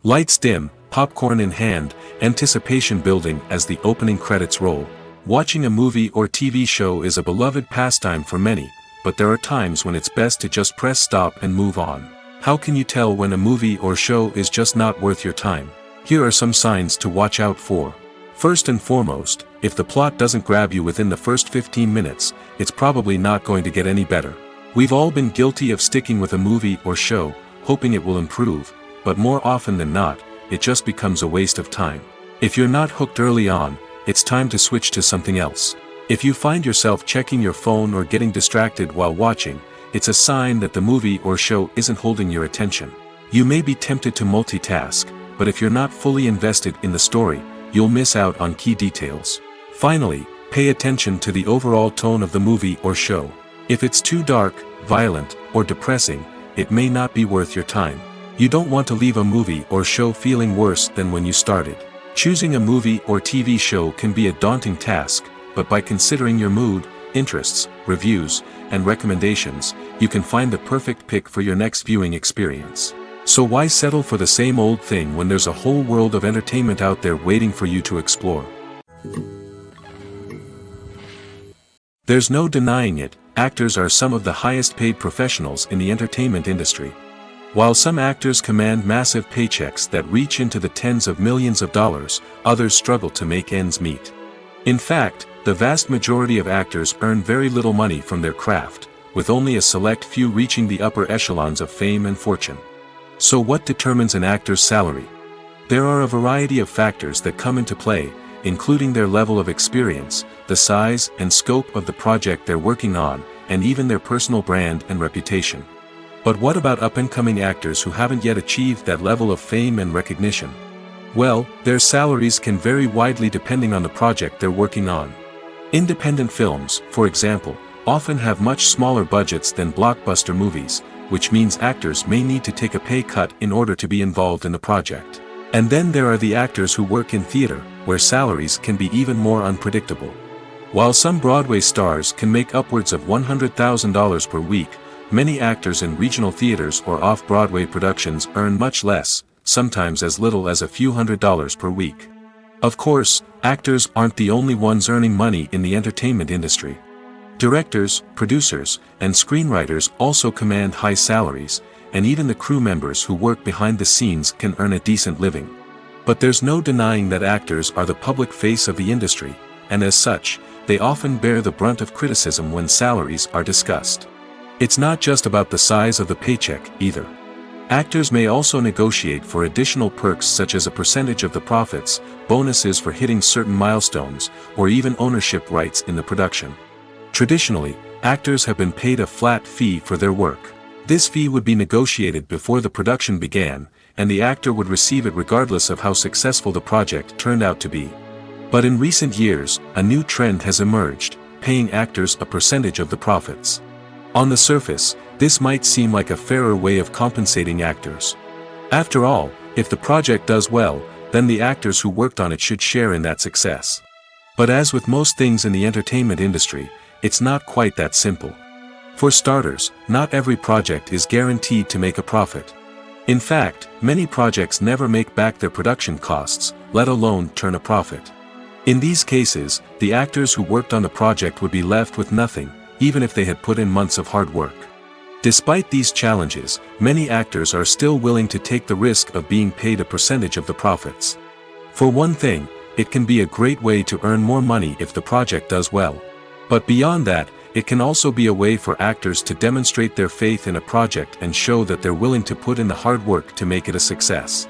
Lights dim, popcorn in hand, anticipation building as the opening credits roll. Watching a movie or TV show is a beloved pastime for many, but there are times when it's best to just press stop and move on. How can you tell when a movie or show is just not worth your time? Here are some signs to watch out for. First and foremost, if the plot doesn't grab you within the first 15 minutes, it's probably not going to get any better. We've all been guilty of sticking with a movie or show, hoping it will improve, but more often than not, it just becomes a waste of time. If you're not hooked early on, it's time to switch to something else. If you find yourself checking your phone or getting distracted while watching, it's a sign that the movie or show isn't holding your attention. You may be tempted to multitask, but if you're not fully invested in the story, you'll miss out on key details. Finally, pay attention to the overall tone of the movie or show. If it's too dark, violent, or depressing, it may not be worth your time. You don't want to leave a movie or show feeling worse than when you started. Choosing a movie or TV show can be a daunting task, but by considering your mood, interests, reviews, and recommendations, you can find the perfect pick for your next viewing experience. So why settle for the same old thing when there's a whole world of entertainment out there waiting for you to explore? There's no denying it, actors are some of the highest paid professionals in the entertainment industry. While some actors command massive paychecks that reach into the tens of millions of dollars, others struggle to make ends meet. In fact, the vast majority of actors earn very little money from their craft, with only a select few reaching the upper echelons of fame and fortune. So what determines an actor's salary? There are a variety of factors that come into play, including their level of experience, the size and scope of the project they're working on, and even their personal brand and reputation. But what about up-and-coming actors who haven't yet achieved that level of fame and recognition? Well, their salaries can vary widely depending on the project they're working on. Independent films, for example, often have much smaller budgets than blockbuster movies, which means actors may need to take a pay cut in order to be involved in the project. And then there are the actors who work in theater, where salaries can be even more unpredictable. While some Broadway stars can make upwards of $100,000 per week, many actors in regional theaters or off-Broadway productions earn much less, sometimes as little as a few $100s per week. Of course, actors aren't the only ones earning money in the entertainment industry. Directors, producers, and screenwriters also command high salaries, and even the crew members who work behind the scenes can earn a decent living. But there's no denying that actors are the public face of the industry, and as such, they often bear the brunt of criticism when salaries are discussed. It's not just about the size of the paycheck, either. Actors may also negotiate for additional perks such as a percentage of the profits, bonuses for hitting certain milestones, or even ownership rights in the production. Traditionally, actors have been paid a flat fee for their work. This fee would be negotiated before the production began, and the actor would receive it regardless of how successful the project turned out to be. But in recent years, a new trend has emerged, paying actors a percentage of the profits. On the surface, this might seem like a fairer way of compensating actors. After all, if the project does well, then the actors who worked on it should share in that success. But as with most things in the entertainment industry, it's not quite that simple. For starters, not every project is guaranteed to make a profit. In fact, many projects never make back their production costs, let alone turn a profit. In these cases, the actors who worked on the project would be left with nothing, even if they had put in months of hard work. Despite these challenges, many actors are still willing to take the risk of being paid a percentage of the profits. For one thing, it can be a great way to earn more money if the project does well. But beyond that, it can also be a way for actors to demonstrate their faith in a project and show that they're willing to put in the hard work to make it a success.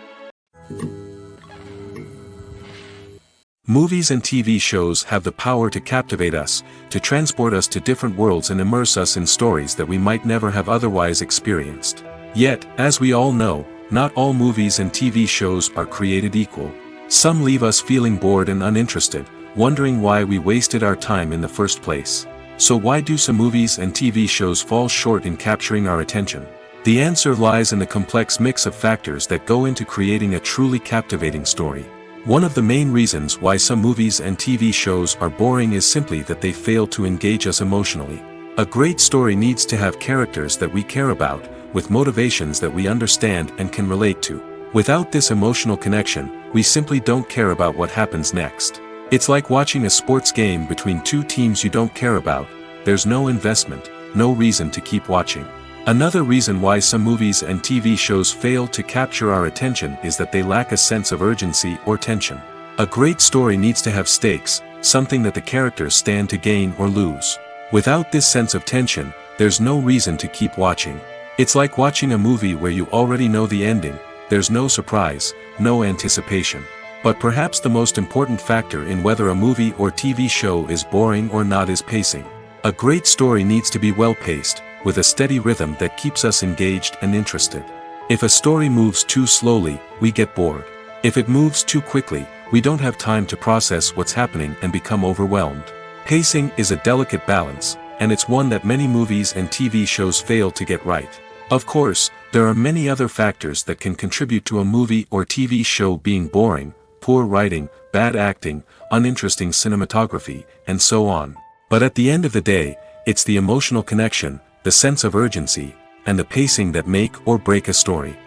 Movies and TV shows have the power to captivate us, to transport us to different worlds and immerse us in stories that we might never have otherwise experienced. Yet, as we all know, not all movies and TV shows are created equal. Some leave us feeling bored and uninterested, wondering why we wasted our time in the first place. So why do some movies and TV shows fall short in capturing our attention? The answer lies in the complex mix of factors that go into creating a truly captivating story. One of the main reasons why some movies and TV shows are boring is simply that they fail to engage us emotionally. A great story needs to have characters that we care about, with motivations that we understand and can relate to. Without this emotional connection, we simply don't care about what happens next. It's like watching a sports game between two teams you don't care about. There's no investment, no reason to keep watching. Another reason why some movies and TV shows fail to capture our attention is that they lack a sense of urgency or tension. A great story needs to have stakes, something that the characters stand to gain or lose. Without this sense of tension, there's no reason to keep watching. It's like watching a movie where you already know the ending. There's no surprise, no anticipation. But perhaps the most important factor in whether a movie or TV show is boring or not is pacing. A great story needs to be well-paced, with a steady rhythm that keeps us engaged and interested. If a story moves too slowly, we get bored. If it moves too quickly, we don't have time to process what's happening and become overwhelmed. Pacing is a delicate balance, and it's one that many movies and TV shows fail to get right. Of course, there are many other factors that can contribute to a movie or TV show being boring: poor writing, bad acting, uninteresting cinematography, and so on. But at the end of the day, it's the emotional connection, the sense of urgency, and the pacing that make or break a story.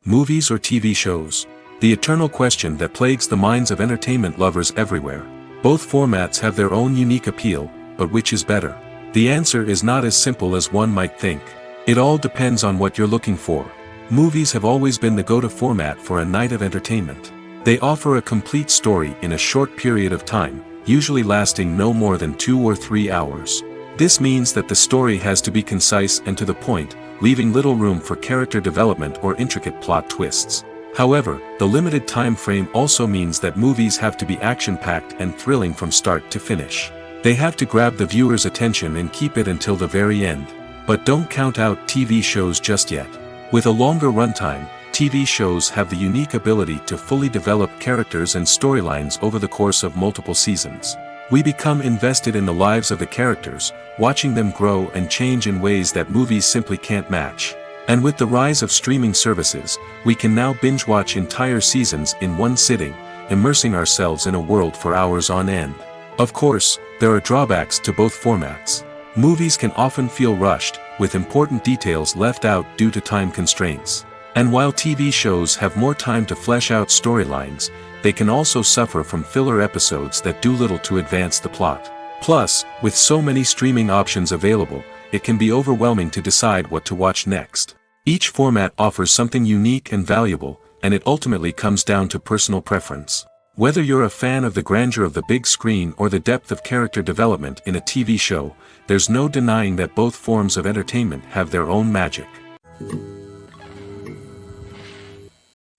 Movies or TV shows? The eternal question that plagues the minds of entertainment lovers everywhere. Both formats have their own unique appeal, but which is better? The answer is not as simple as one might think. It all depends on what you're looking for. Movies have always been the go-to format for a night of entertainment. They offer a complete story in a short period of time, usually lasting no more than 2 or 3 hours. This means that the story has to be concise and to the point, leaving little room for character development or intricate plot twists. However, the limited time frame also means that movies have to be action-packed and thrilling from start to finish. They have to grab the viewer's attention and keep it until the very end. But don't count out TV shows just yet. With a longer runtime, TV shows have the unique ability to fully develop characters and storylines over the course of multiple seasons. We become invested in the lives of the characters, watching them grow and change in ways that movies simply can't match. And with the rise of streaming services, we can now binge-watch entire seasons in one sitting, immersing ourselves in a world for hours on end. Of course, there are drawbacks to both formats. Movies can often feel rushed, with important details left out due to time constraints. And while TV shows have more time to flesh out storylines, they can also suffer from filler episodes that do little to advance the plot. Plus, with so many streaming options available, it can be overwhelming to decide what to watch next. Each format offers something unique and valuable, and it ultimately comes down to personal preference. Whether you're a fan of the grandeur of the big screen or the depth of character development in a TV show, there's no denying that both forms of entertainment have their own magic.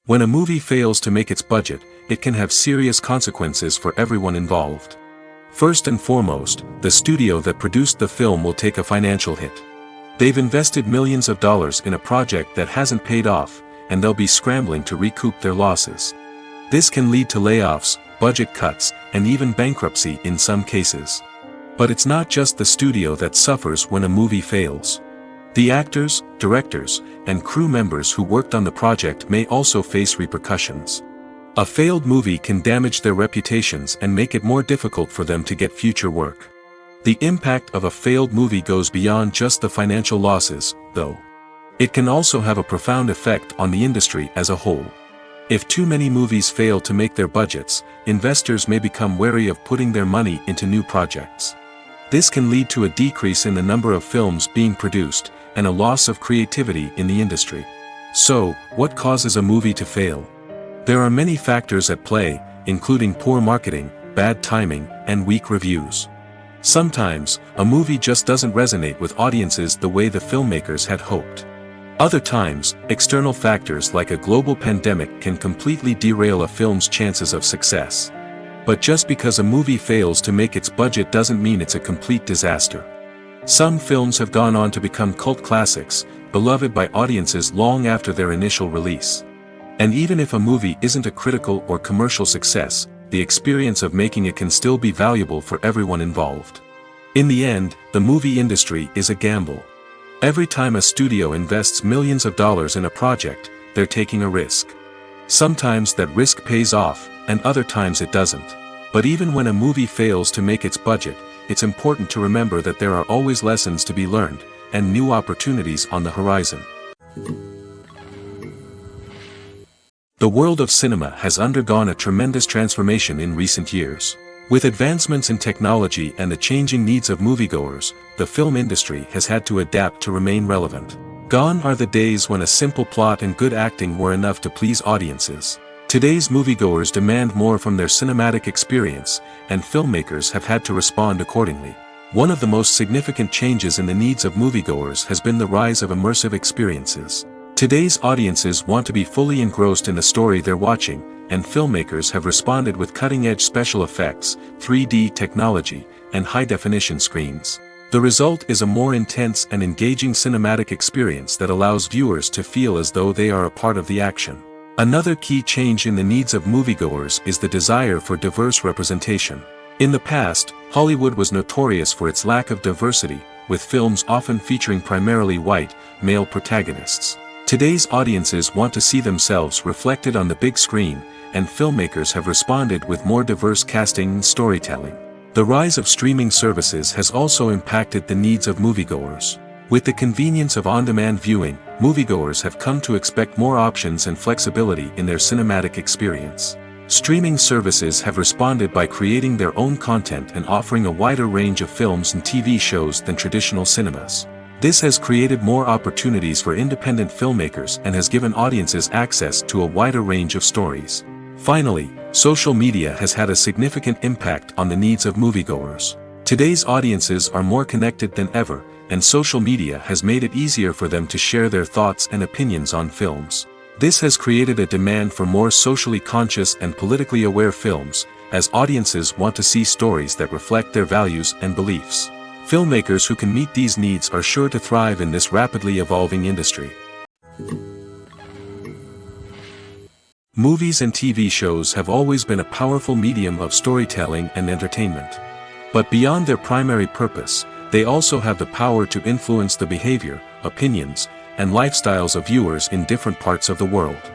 When a movie fails to make its budget, it can have serious consequences for everyone involved. First and foremost, the studio that produced the film will take a financial hit. They've invested millions of dollars in a project that hasn't paid off, and they'll be scrambling to recoup their losses. This can lead to layoffs, budget cuts, and even bankruptcy in some cases. But it's not just the studio that suffers when a movie fails. The actors, directors, and crew members who worked on the project may also face repercussions. A failed movie can damage their reputations and make it more difficult for them to get future work. The impact of a failed movie goes beyond just the financial losses, though. It can also have a profound effect on the industry as a whole. If too many movies fail to make their budgets, investors may become wary of putting their money into new projects. This can lead to a decrease in the number of films being produced, and a loss of creativity in the industry. So, what causes a movie to fail? There are many factors at play, including poor marketing, bad timing, and weak reviews. Sometimes, a movie just doesn't resonate with audiences the way the filmmakers had hoped. Other times, external factors like a global pandemic can completely derail a film's chances of success. But just because a movie fails to make its budget doesn't mean it's a complete disaster. Some films have gone on to become cult classics, beloved by audiences long after their initial release. And even if a movie isn't a critical or commercial success, the experience of making it can still be valuable for everyone involved. In the end, the movie industry is a gamble. Every time a studio invests millions of dollars in a project, they're taking a risk. Sometimes that risk pays off, and other times it doesn't. But even when a movie fails to make its budget, it's important to remember that there are always lessons to be learned, and new opportunities on the horizon. The world of cinema has undergone a tremendous transformation in recent years. With advancements in technology and the changing needs of moviegoers, the film industry has had to adapt to remain relevant. Gone are the days when a simple plot and good acting were enough to please audiences. Today's moviegoers demand more from their cinematic experience, and filmmakers have had to respond accordingly. One of the most significant changes in the needs of moviegoers has been the rise of immersive experiences. Today's audiences want to be fully engrossed in the story they're watching, and filmmakers have responded with cutting-edge special effects, 3D technology, and high-definition screens. The result is a more intense and engaging cinematic experience that allows viewers to feel as though they are a part of the action. Another key change in the needs of moviegoers is the desire for diverse representation. In the past, Hollywood was notorious for its lack of diversity, with films often featuring primarily white, male protagonists. Today's audiences want to see themselves reflected on the big screen, and filmmakers have responded with more diverse casting and storytelling. The rise of streaming services has also impacted the needs of moviegoers. With the convenience of on-demand viewing, moviegoers have come to expect more options and flexibility in their cinematic experience. Streaming services have responded by creating their own content and offering a wider range of films and TV shows than traditional cinemas. This has created more opportunities for independent filmmakers and has given audiences access to a wider range of stories. Finally, social media has had a significant impact on the needs of moviegoers. Today's audiences are more connected than ever, and social media has made it easier for them to share their thoughts and opinions on films. This has created a demand for more socially conscious and politically aware films, as audiences want to see stories that reflect their values and beliefs. Filmmakers who can meet these needs are sure to thrive in this rapidly evolving industry. Movies and TV shows have always been a powerful medium of storytelling and entertainment. But beyond their primary purpose, they also have the power to influence the behavior, opinions, and lifestyles of viewers in different parts of the world.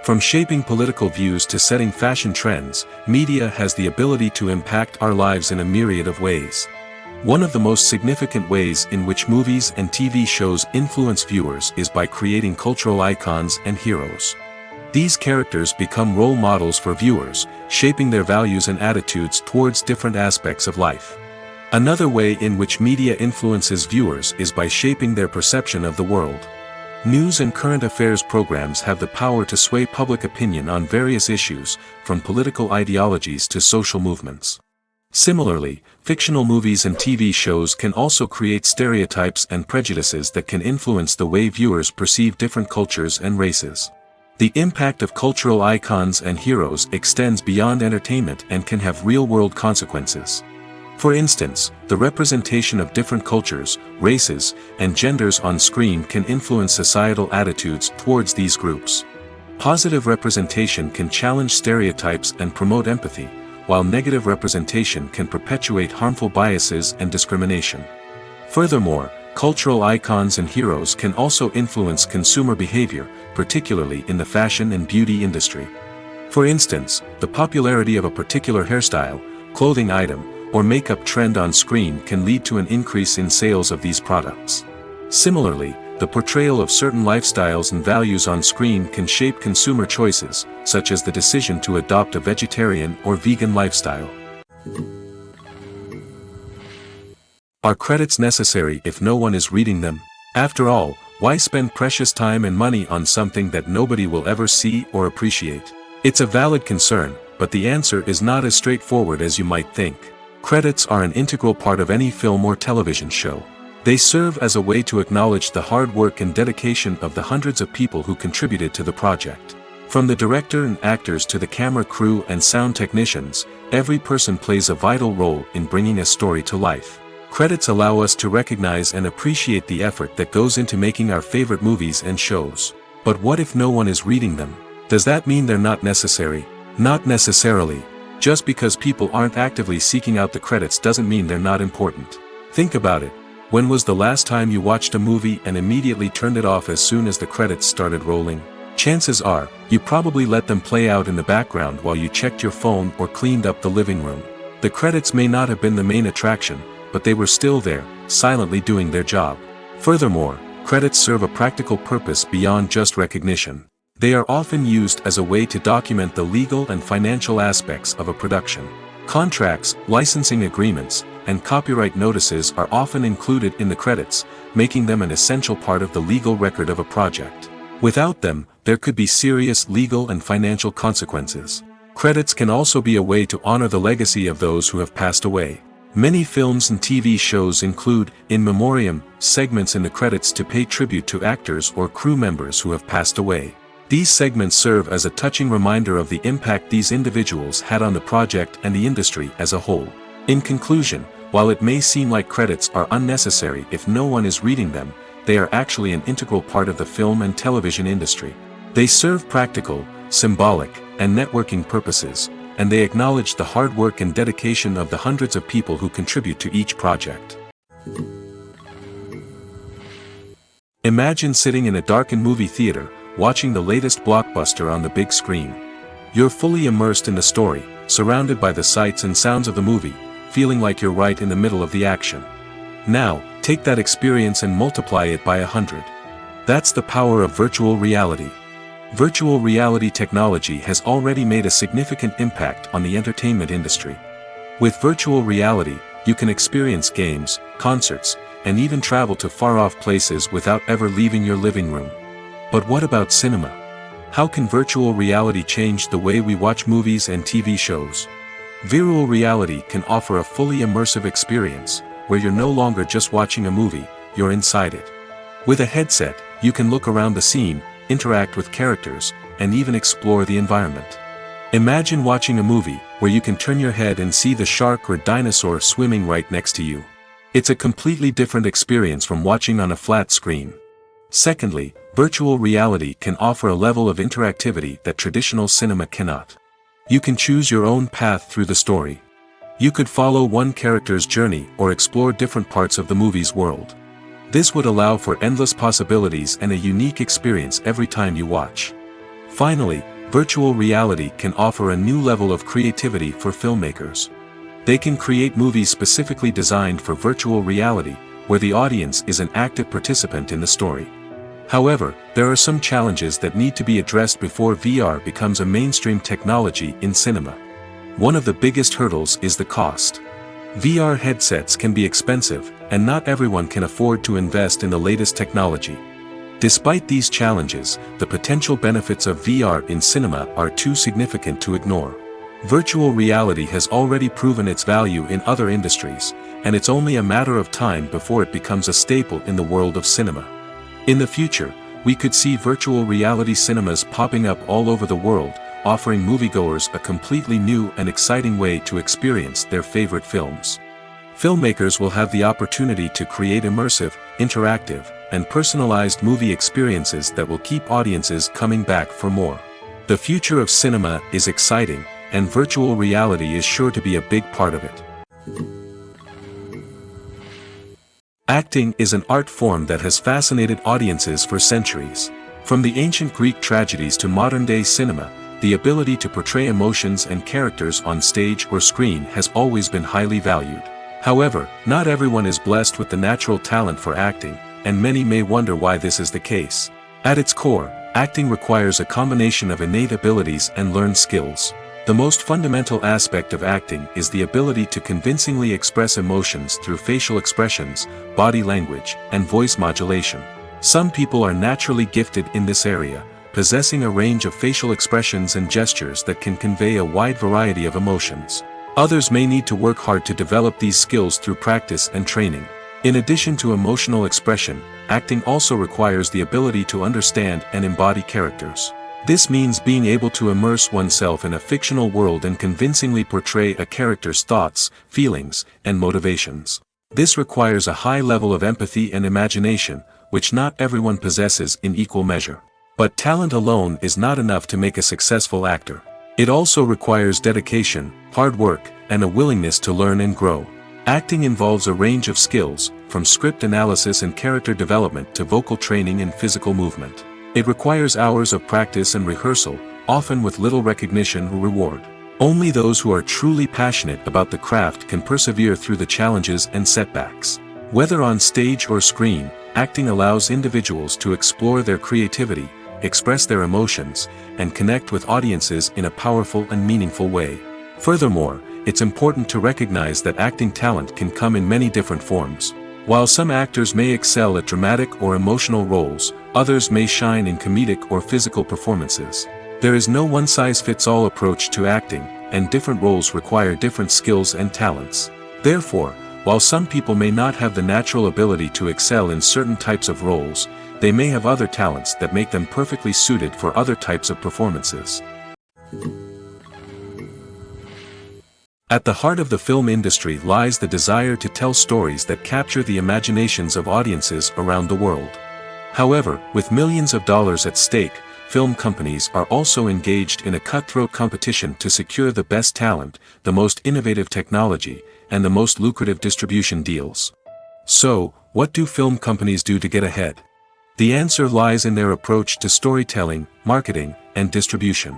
From shaping political views to setting fashion trends, media has the ability to impact our lives in a myriad of ways. One of the most significant ways in which movies and TV shows influence viewers is by creating cultural icons and heroes. These characters become role models for viewers, shaping their values and attitudes towards different aspects of life. Another way in which media influences viewers is by shaping their perception of the world. News and current affairs programs have the power to sway public opinion on various issues, from political ideologies to social movements. Similarly, fictional movies and TV shows can also create stereotypes and prejudices that can influence the way viewers perceive different cultures and races. The impact of cultural icons and heroes extends beyond entertainment and can have real-world consequences. For instance, the representation of different cultures, races, and genders on screen can influence societal attitudes towards these groups. Positive representation can challenge stereotypes and promote empathy, while negative representation can perpetuate harmful biases and discrimination. Furthermore, cultural icons and heroes can also influence consumer behavior, particularly in the fashion and beauty industry. For instance, the popularity of a particular hairstyle, clothing item, or makeup trend on screen can lead to an increase in sales of these products. Similarly, the portrayal of certain lifestyles and values on screen can shape consumer choices, such as the decision to adopt a vegetarian or vegan lifestyle. Are credits necessary if no one is reading them? After all, why spend precious time and money on something that nobody will ever see or appreciate? It's a valid concern, but the answer is not as straightforward as you might think. Credits are an integral part of any film or television show. They serve as a way to acknowledge the hard work and dedication of the hundreds of people who contributed to the project. From the director and actors to the camera crew and sound technicians, every person plays a vital role in bringing a story to life. Credits allow us to recognize and appreciate the effort that goes into making our favorite movies and shows. But what if no one is reading them? Does that mean they're not necessary? Not necessarily. Just because people aren't actively seeking out the credits doesn't mean they're not important. Think about it. When was the last time you watched a movie and immediately turned it off as soon as the credits started rolling? Chances are, you probably let them play out in the background while you checked your phone or cleaned up the living room. The credits may not have been the main attraction, but they were still there, silently doing their job. Furthermore, credits serve a practical purpose beyond just recognition. They are often used as a way to document the legal and financial aspects of a production. Contracts, licensing agreements, and copyright notices are often included in the credits, making them an essential part of the legal record of a project. Without them, there could be serious legal and financial consequences. Credits can also be a way to honor the legacy of those who have passed away. Many films and TV shows include, in memoriam, segments in the credits to pay tribute to actors or crew members who have passed away. These segments serve as a touching reminder of the impact these individuals had on the project and the industry as a whole. In conclusion, while it may seem like credits are unnecessary if no one is reading them, they are actually an integral part of the film and television industry. They serve practical, symbolic, and networking purposes, and they acknowledge the hard work and dedication of the hundreds of people who contribute to each project. Imagine sitting in a darkened movie theater, watching the latest blockbuster on the big screen. You're fully immersed in the story, surrounded by the sights and sounds of the movie, feeling like you're right in the middle of the action. Now, take that experience and multiply it by 100. That's the power of virtual reality. Virtual reality technology has already made a significant impact on the entertainment industry. With virtual reality, you can experience games, concerts, and even travel to far-off places without ever leaving your living room. But what about cinema? How can virtual reality change the way we watch movies and TV shows? Virtual reality can offer a fully immersive experience, where you're no longer just watching a movie, you're inside it. With a headset, you can look around the scene, interact with characters, and even explore the environment. Imagine watching a movie, where you can turn your head and see the shark or dinosaur swimming right next to you. It's a completely different experience from watching on a flat screen. Secondly, virtual reality can offer a level of interactivity that traditional cinema cannot. You can choose your own path through the story. You could follow one character's journey or explore different parts of the movie's world. This would allow for endless possibilities and a unique experience every time you watch. Finally, virtual reality can offer a new level of creativity for filmmakers. They can create movies specifically designed for virtual reality, where the audience is an active participant in the story. However, there are some challenges that need to be addressed before VR becomes a mainstream technology in cinema. One of the biggest hurdles is the cost. VR headsets can be expensive, and not everyone can afford to invest in the latest technology. Despite these challenges, the potential benefits of VR in cinema are too significant to ignore. Virtual reality has already proven its value in other industries, and it's only a matter of time before it becomes a staple in the world of cinema. In the future, we could see virtual reality cinemas popping up all over the world, offering moviegoers a completely new and exciting way to experience their favorite films. Filmmakers will have the opportunity to create immersive, interactive, and personalized movie experiences that will keep audiences coming back for more. The future of cinema is exciting, and virtual reality is sure to be a big part of it. Acting is an art form that has fascinated audiences for centuries. From the ancient Greek tragedies to modern-day cinema, the ability to portray emotions and characters on stage or screen has always been highly valued. However, not everyone is blessed with the natural talent for acting, and many may wonder why this is the case. At its core, acting requires a combination of innate abilities and learned skills. The most fundamental aspect of acting is the ability to convincingly express emotions through facial expressions, body language, and voice modulation. Some people are naturally gifted in this area, possessing a range of facial expressions and gestures that can convey a wide variety of emotions. Others may need to work hard to develop these skills through practice and training. In addition to emotional expression, acting also requires the ability to understand and embody characters. This means being able to immerse oneself in a fictional world and convincingly portray a character's thoughts, feelings, and motivations. This requires a high level of empathy and imagination, which not everyone possesses in equal measure. But talent alone is not enough to make a successful actor. It also requires dedication, hard work, and a willingness to learn and grow. Acting involves a range of skills, from script analysis and character development to vocal training and physical movement. It requires hours of practice and rehearsal, often with little recognition or reward. Only those who are truly passionate about the craft can persevere through the challenges and setbacks. Whether on stage or screen, acting allows individuals to explore their creativity, express their emotions, and connect with audiences in a powerful and meaningful way. Furthermore, it's important to recognize that acting talent can come in many different forms. While some actors may excel at dramatic or emotional roles, others may shine in comedic or physical performances. There is no one-size-fits-all approach to acting, and different roles require different skills and talents. Therefore, while some people may not have the natural ability to excel in certain types of roles, they may have other talents that make them perfectly suited for other types of performances. At the heart of the film industry lies the desire to tell stories that capture the imaginations of audiences around the world. However, with millions of dollars at stake, film companies are also engaged in a cutthroat competition to secure the best talent, the most innovative technology, and the most lucrative distribution deals. So, what do film companies do to get ahead? The answer lies in their approach to storytelling, marketing, and distribution.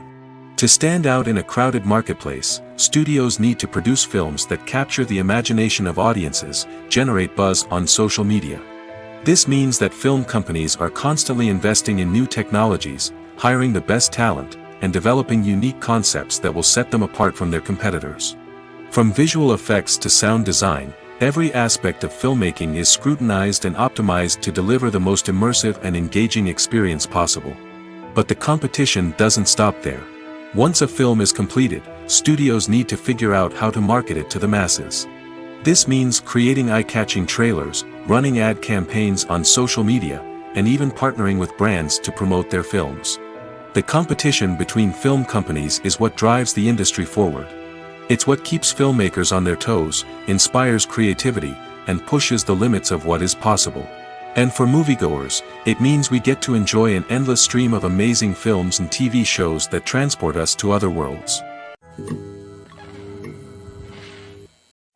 To stand out in a crowded marketplace, studios need to produce films that capture the imagination of audiences, generate buzz on social media. This means that film companies are constantly investing in new technologies, hiring the best talent, and developing unique concepts that will set them apart from their competitors. From visual effects to sound design, every aspect of filmmaking is scrutinized and optimized to deliver the most immersive and engaging experience possible. But the competition doesn't stop there. Once a film is completed, studios need to figure out how to market it to the masses. This means creating eye-catching trailers, running ad campaigns on social media, and even partnering with brands to promote their films. The competition between film companies is what drives the industry forward. It's what keeps filmmakers on their toes, inspires creativity, and pushes the limits of what is possible. And for moviegoers, it means we get to enjoy an endless stream of amazing films and TV shows that transport us to other worlds.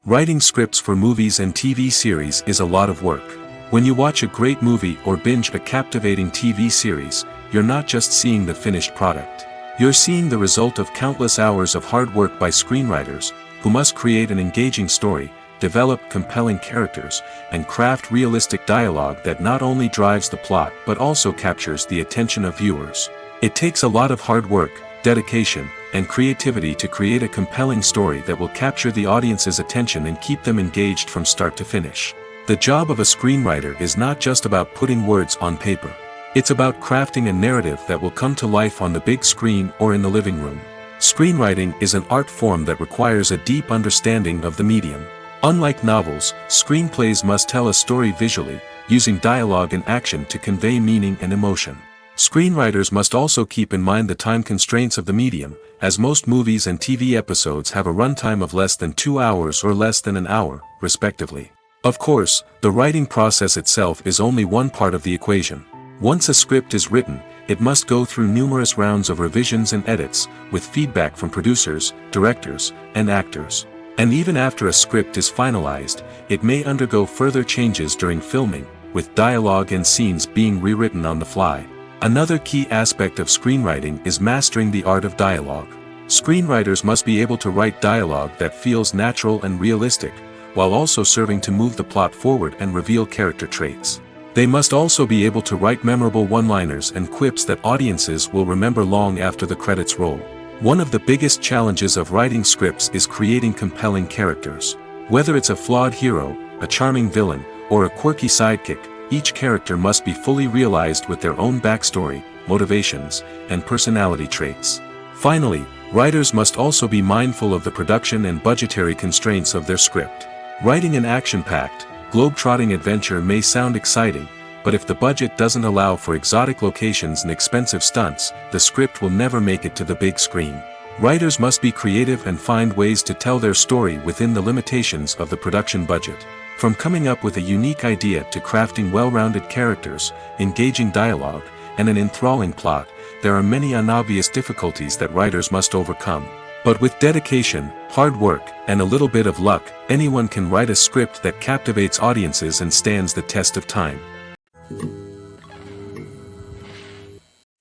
Writing scripts for movies and TV series is a lot of work. When you watch a great movie or binge a captivating TV series, you're not just seeing the finished product. You're seeing the result of countless hours of hard work by screenwriters, who must create an engaging story, develop compelling characters, and craft realistic dialogue that not only drives the plot but also captures the attention of viewers. It takes a lot of hard work, dedication, and creativity to create a compelling story that will capture the audience's attention and keep them engaged from start to finish. The job of a screenwriter is not just about putting words on paper. It's about crafting a narrative that will come to life on the big screen or in the living room. Screenwriting is an art form that requires a deep understanding of the medium. Unlike novels, screenplays must tell a story visually, using dialogue and action to convey meaning and emotion. Screenwriters must also keep in mind the time constraints of the medium, as most movies and TV episodes have a runtime of less than 2 hours or less than an hour, respectively. Of course, the writing process itself is only one part of the equation. Once a script is written, it must go through numerous rounds of revisions and edits, with feedback from producers, directors, and actors. And even after a script is finalized, it may undergo further changes during filming, with dialogue and scenes being rewritten on the fly. Another key aspect of screenwriting is mastering the art of dialogue. Screenwriters must be able to write dialogue that feels natural and realistic, while also serving to move the plot forward and reveal character traits. They must also be able to write memorable one-liners and quips that audiences will remember long after the credits roll. One of the biggest challenges of writing scripts is creating compelling characters. Whether it's a flawed hero, a charming villain, or a quirky sidekick, each character must be fully realized with their own backstory, motivations, and personality traits. Finally, writers must also be mindful of the production and budgetary constraints of their script. Writing an action-packed, globe-trotting adventure may sound exciting, but if the budget doesn't allow for exotic locations and expensive stunts, the script will never make it to the big screen. Writers must be creative and find ways to tell their story within the limitations of the production budget. From coming up with a unique idea to crafting well-rounded characters, engaging dialogue, and an enthralling plot, there are many unobvious difficulties that writers must overcome. But with dedication, hard work, and a little bit of luck, anyone can write a script that captivates audiences and stands the test of time.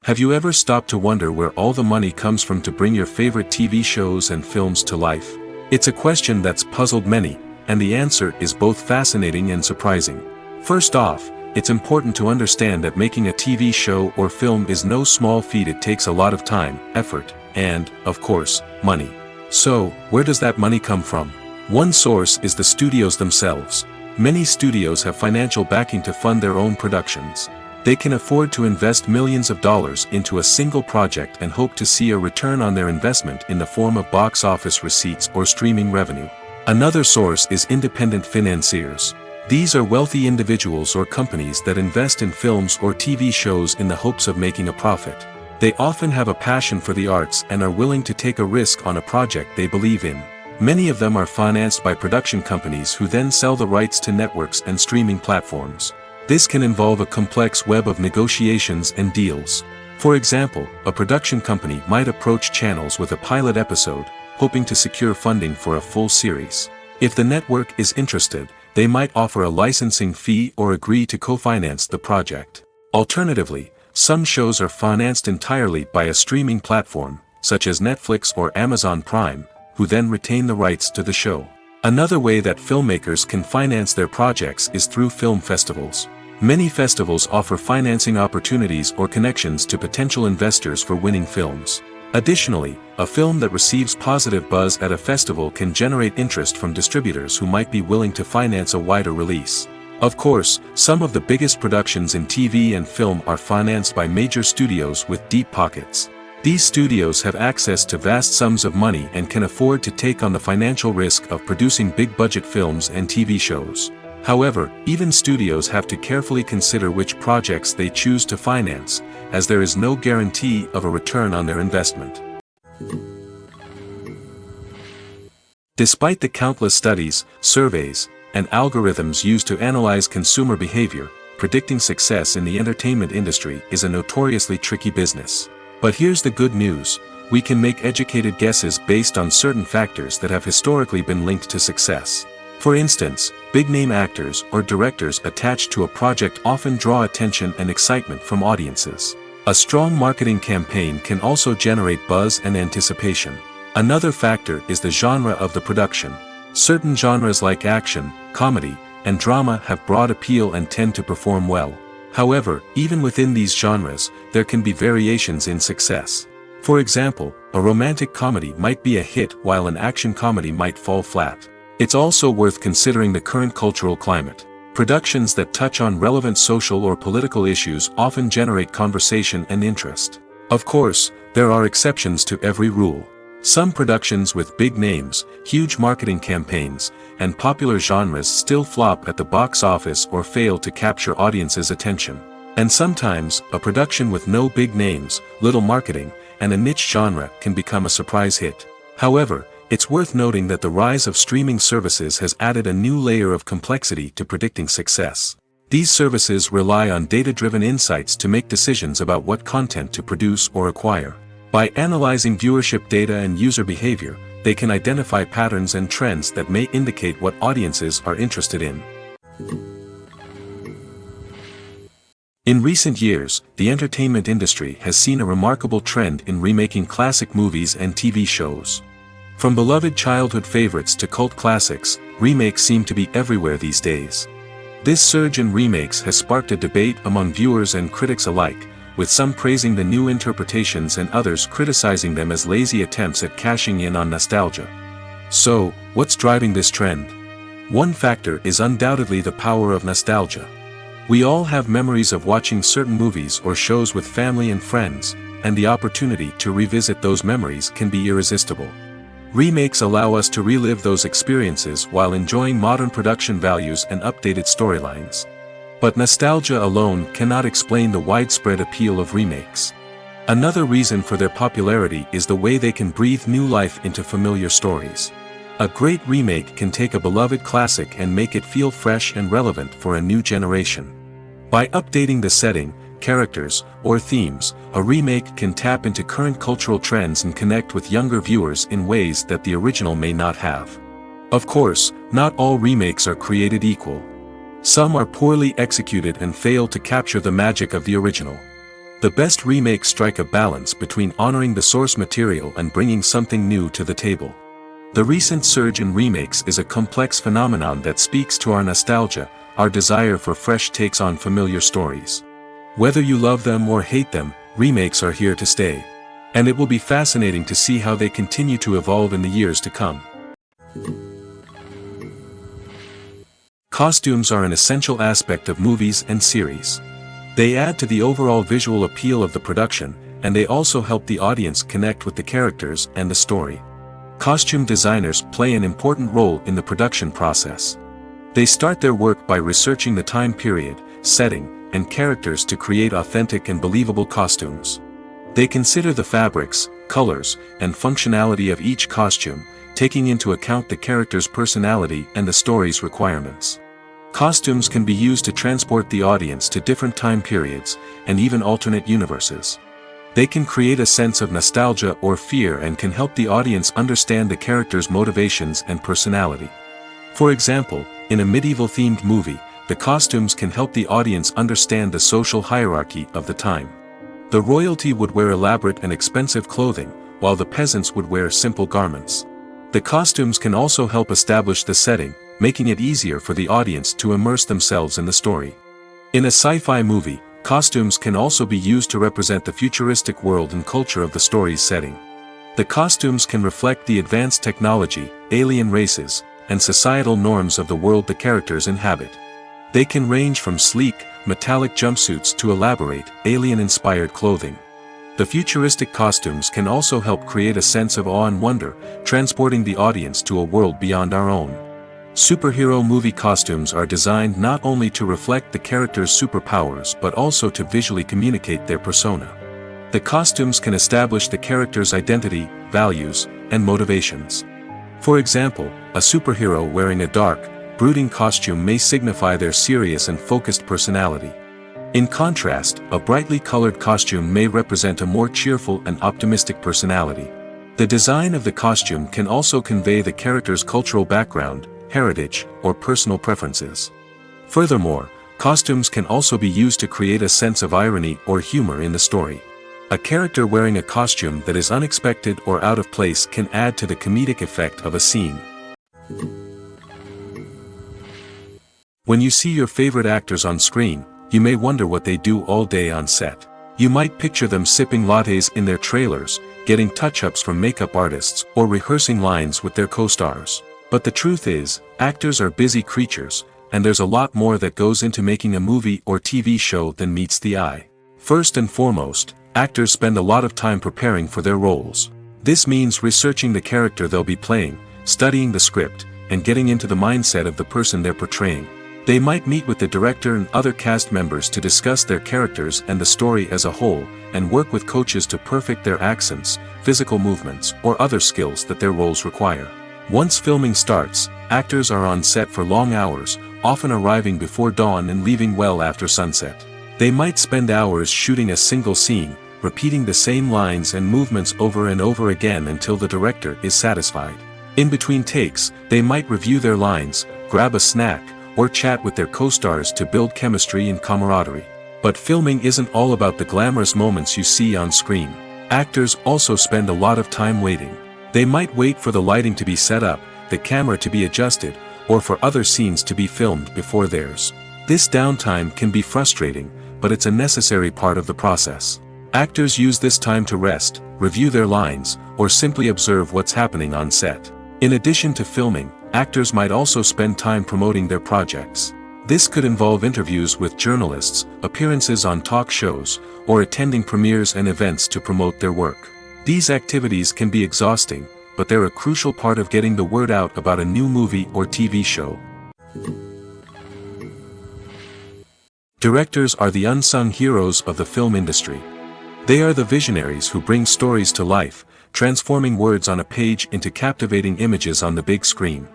Have you ever stopped to wonder where all the money comes from to bring your favorite TV shows and films to life? It's a question that's puzzled many, and the answer is both fascinating and surprising. First off, it's important to understand that making a TV show or film is no small feat. It takes a lot of time, effort, and, of course, money. So, where does that money come from? One source is the studios themselves. Many studios have financial backing to fund their own productions. They can afford to invest millions of dollars into a single project and hope to see a return on their investment in the form of box office receipts or streaming revenue. Another source is independent financiers. These are wealthy individuals or companies that invest in films or TV shows in the hopes of making a profit. They often have a passion for the arts and are willing to take a risk on a project they believe in. Many of them are financed by production companies who then sell the rights to networks and streaming platforms. This can involve a complex web of negotiations and deals. For example, a production company might approach channels with a pilot episode, hoping to secure funding for a full series. If the network is interested, they might offer a licensing fee or agree to co-finance the project. Alternatively, some shows are financed entirely by a streaming platform, such as Netflix or Amazon Prime, who then retain the rights to the show. Another way that filmmakers can finance their projects is through film festivals. Many festivals offer financing opportunities or connections to potential investors for winning films. Additionally, a film that receives positive buzz at a festival can generate interest from distributors who might be willing to finance a wider release. Of course, some of the biggest productions in TV and film are financed by major studios with deep pockets. These studios have access to vast sums of money and can afford to take on the financial risk of producing big-budget films and TV shows. However, even studios have to carefully consider which projects they choose to finance, as there is no guarantee of a return on their investment. Despite the countless studies, surveys, and algorithms used to analyze consumer behavior, predicting success in the entertainment industry is a notoriously tricky business. But here's the good news: we can make educated guesses based on certain factors that have historically been linked to success. For instance, big-name actors or directors attached to a project often draw attention and excitement from audiences. A strong marketing campaign can also generate buzz and anticipation. Another factor is the genre of the production. Certain genres like action, comedy, and drama have broad appeal and tend to perform well. However, even within these genres, there can be variations in success. For example, a romantic comedy might be a hit while an action comedy might fall flat. It's also worth considering the current cultural climate. Productions that touch on relevant social or political issues often generate conversation and interest. Of course, there are exceptions to every rule. Some productions with big names, huge marketing campaigns, and popular genres still flop at the box office or fail to capture audiences' attention. And sometimes, a production with no big names, little marketing, and a niche genre can become a surprise hit. However, it's worth noting that the rise of streaming services has added a new layer of complexity to predicting success. These services rely on data-driven insights to make decisions about what content to produce or acquire. By analyzing viewership data and user behavior, they can identify patterns and trends that may indicate what audiences are interested in. In recent years, the entertainment industry has seen a remarkable trend in remaking classic movies and TV shows. From beloved childhood favorites to cult classics, remakes seem to be everywhere these days. This surge in remakes has sparked a debate among viewers and critics alike, with some praising the new interpretations and others criticizing them as lazy attempts at cashing in on nostalgia. So, what's driving this trend? One factor is undoubtedly the power of nostalgia. We all have memories of watching certain movies or shows with family and friends, and the opportunity to revisit those memories can be irresistible. Remakes allow us to relive those experiences while enjoying modern production values and updated storylines. But nostalgia alone cannot explain the widespread appeal of remakes. Another reason for their popularity is the way they can breathe new life into familiar stories. A great remake can take a beloved classic and make it feel fresh and relevant for a new generation. By updating the setting, characters, or themes, a remake can tap into current cultural trends and connect with younger viewers in ways that the original may not have. Of course, not all remakes are created equal. Some are poorly executed and fail to capture the magic of the original. The best remakes strike a balance between honoring the source material and bringing something new to the table. The recent surge in remakes is a complex phenomenon that speaks to our nostalgia, our desire for fresh takes on familiar stories. Whether you love them or hate them, remakes are here to stay. And it will be fascinating to see how they continue to evolve in the years to come. Costumes are an essential aspect of movies and series. They add to the overall visual appeal of the production, and they also help the audience connect with the characters and the story. Costume designers play an important role in the production process. They start their work by researching the time period, setting, and characters to create authentic and believable costumes. They consider the fabrics, colors, and functionality of each costume, taking into account the character's personality and the story's requirements. Costumes can be used to transport the audience to different time periods, and even alternate universes. They can create a sense of nostalgia or fear and can help the audience understand the character's motivations and personality. For example, in a medieval-themed movie, the costumes can help the audience understand the social hierarchy of the time. The royalty would wear elaborate and expensive clothing, while the peasants would wear simple garments. The costumes can also help establish the setting, making it easier for the audience to immerse themselves in the story. In a sci-fi movie, costumes can also be used to represent the futuristic world and culture of the story's setting. The costumes can reflect the advanced technology, alien races, and societal norms of the world the characters inhabit. They can range from sleek, metallic jumpsuits to elaborate, alien-inspired clothing. The futuristic costumes can also help create a sense of awe and wonder, transporting the audience to a world beyond our own. Superhero movie costumes are designed not only to reflect the character's superpowers but also to visually communicate their persona. The costumes can establish the character's identity, values, and motivations. For example, a superhero wearing a dark, brooding costume may signify their serious and focused personality. In contrast, a brightly colored costume may represent a more cheerful and optimistic personality. The design of the costume can also convey the character's cultural background, heritage, or personal preferences. Furthermore, costumes can also be used to create a sense of irony or humor in the story. A character wearing a costume that is unexpected or out of place can add to the comedic effect of a scene. When you see your favorite actors on screen, you may wonder what they do all day on set. You might picture them sipping lattes in their trailers, getting touch-ups from makeup artists, or rehearsing lines with their co-stars. But the truth is, actors are busy creatures, and there's a lot more that goes into making a movie or TV show than meets the eye. First and foremost, actors spend a lot of time preparing for their roles. This means researching the character they'll be playing, studying the script, and getting into the mindset of the person they're portraying. They might meet with the director and other cast members to discuss their characters and the story as a whole, and work with coaches to perfect their accents, physical movements, or other skills that their roles require. Once filming starts, actors are on set for long hours, often arriving before dawn and leaving well after sunset. They might spend hours shooting a single scene, repeating the same lines and movements over and over again until the director is satisfied. In between takes, they might review their lines, grab a snack, or chat with their co-stars to build chemistry and camaraderie. But filming isn't all about the glamorous moments you see on screen. Actors also spend a lot of time waiting. They might wait for the lighting to be set up, the camera to be adjusted, or for other scenes to be filmed before theirs. This downtime can be frustrating, but it's a necessary part of the process. Actors use this time to rest, review their lines, or simply observe what's happening on set. In addition to filming, actors might also spend time promoting their projects. This could involve interviews with journalists, appearances on talk shows, or attending premieres and events to promote their work. These activities can be exhausting, but they're a crucial part of getting the word out about a new movie or TV show. Directors are the unsung heroes of the film industry. They are the visionaries who bring stories to life, transforming words on a page into captivating images on the big screen.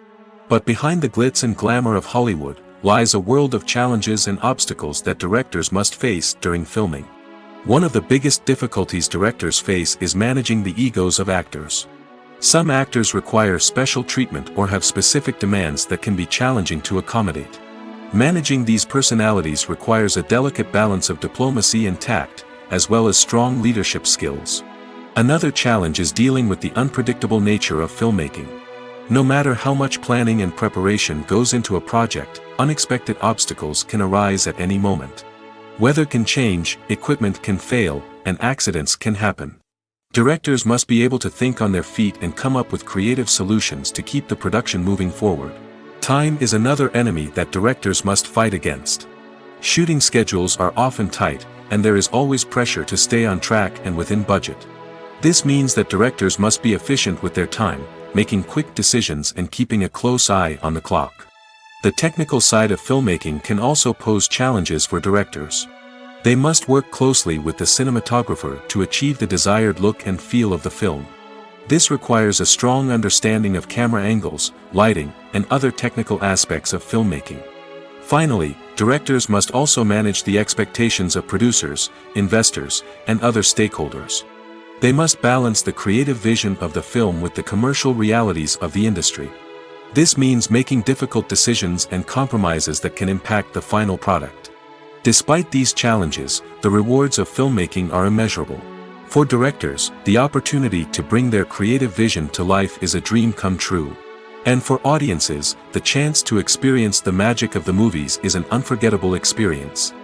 But behind the glitz and glamour of Hollywood lies a world of challenges and obstacles that directors must face during filming. One of the biggest difficulties directors face is managing the egos of actors. Some actors require special treatment or have specific demands that can be challenging to accommodate. Managing these personalities requires a delicate balance of diplomacy and tact, as well as strong leadership skills. Another challenge is dealing with the unpredictable nature of filmmaking. No matter how much planning and preparation goes into a project, unexpected obstacles can arise at any moment. Weather can change, equipment can fail, and accidents can happen. Directors must be able to think on their feet and come up with creative solutions to keep the production moving forward. Time is another enemy that directors must fight against. Shooting schedules are often tight, and there is always pressure to stay on track and within budget. This means that directors must be efficient with their time, making quick decisions and keeping a close eye on the clock. The technical side of filmmaking can also pose challenges for directors. They must work closely with the cinematographer to achieve the desired look and feel of the film. This requires a strong understanding of camera angles, lighting, and other technical aspects of filmmaking. Finally, directors must also manage the expectations of producers, investors, and other stakeholders. They must balance the creative vision of the film with the commercial realities of the industry. This means making difficult decisions and compromises that can impact the final product. Despite these challenges, the rewards of filmmaking are immeasurable. For directors, the opportunity to bring their creative vision to life is a dream come true. And for audiences, the chance to experience the magic of the movies is an unforgettable experience.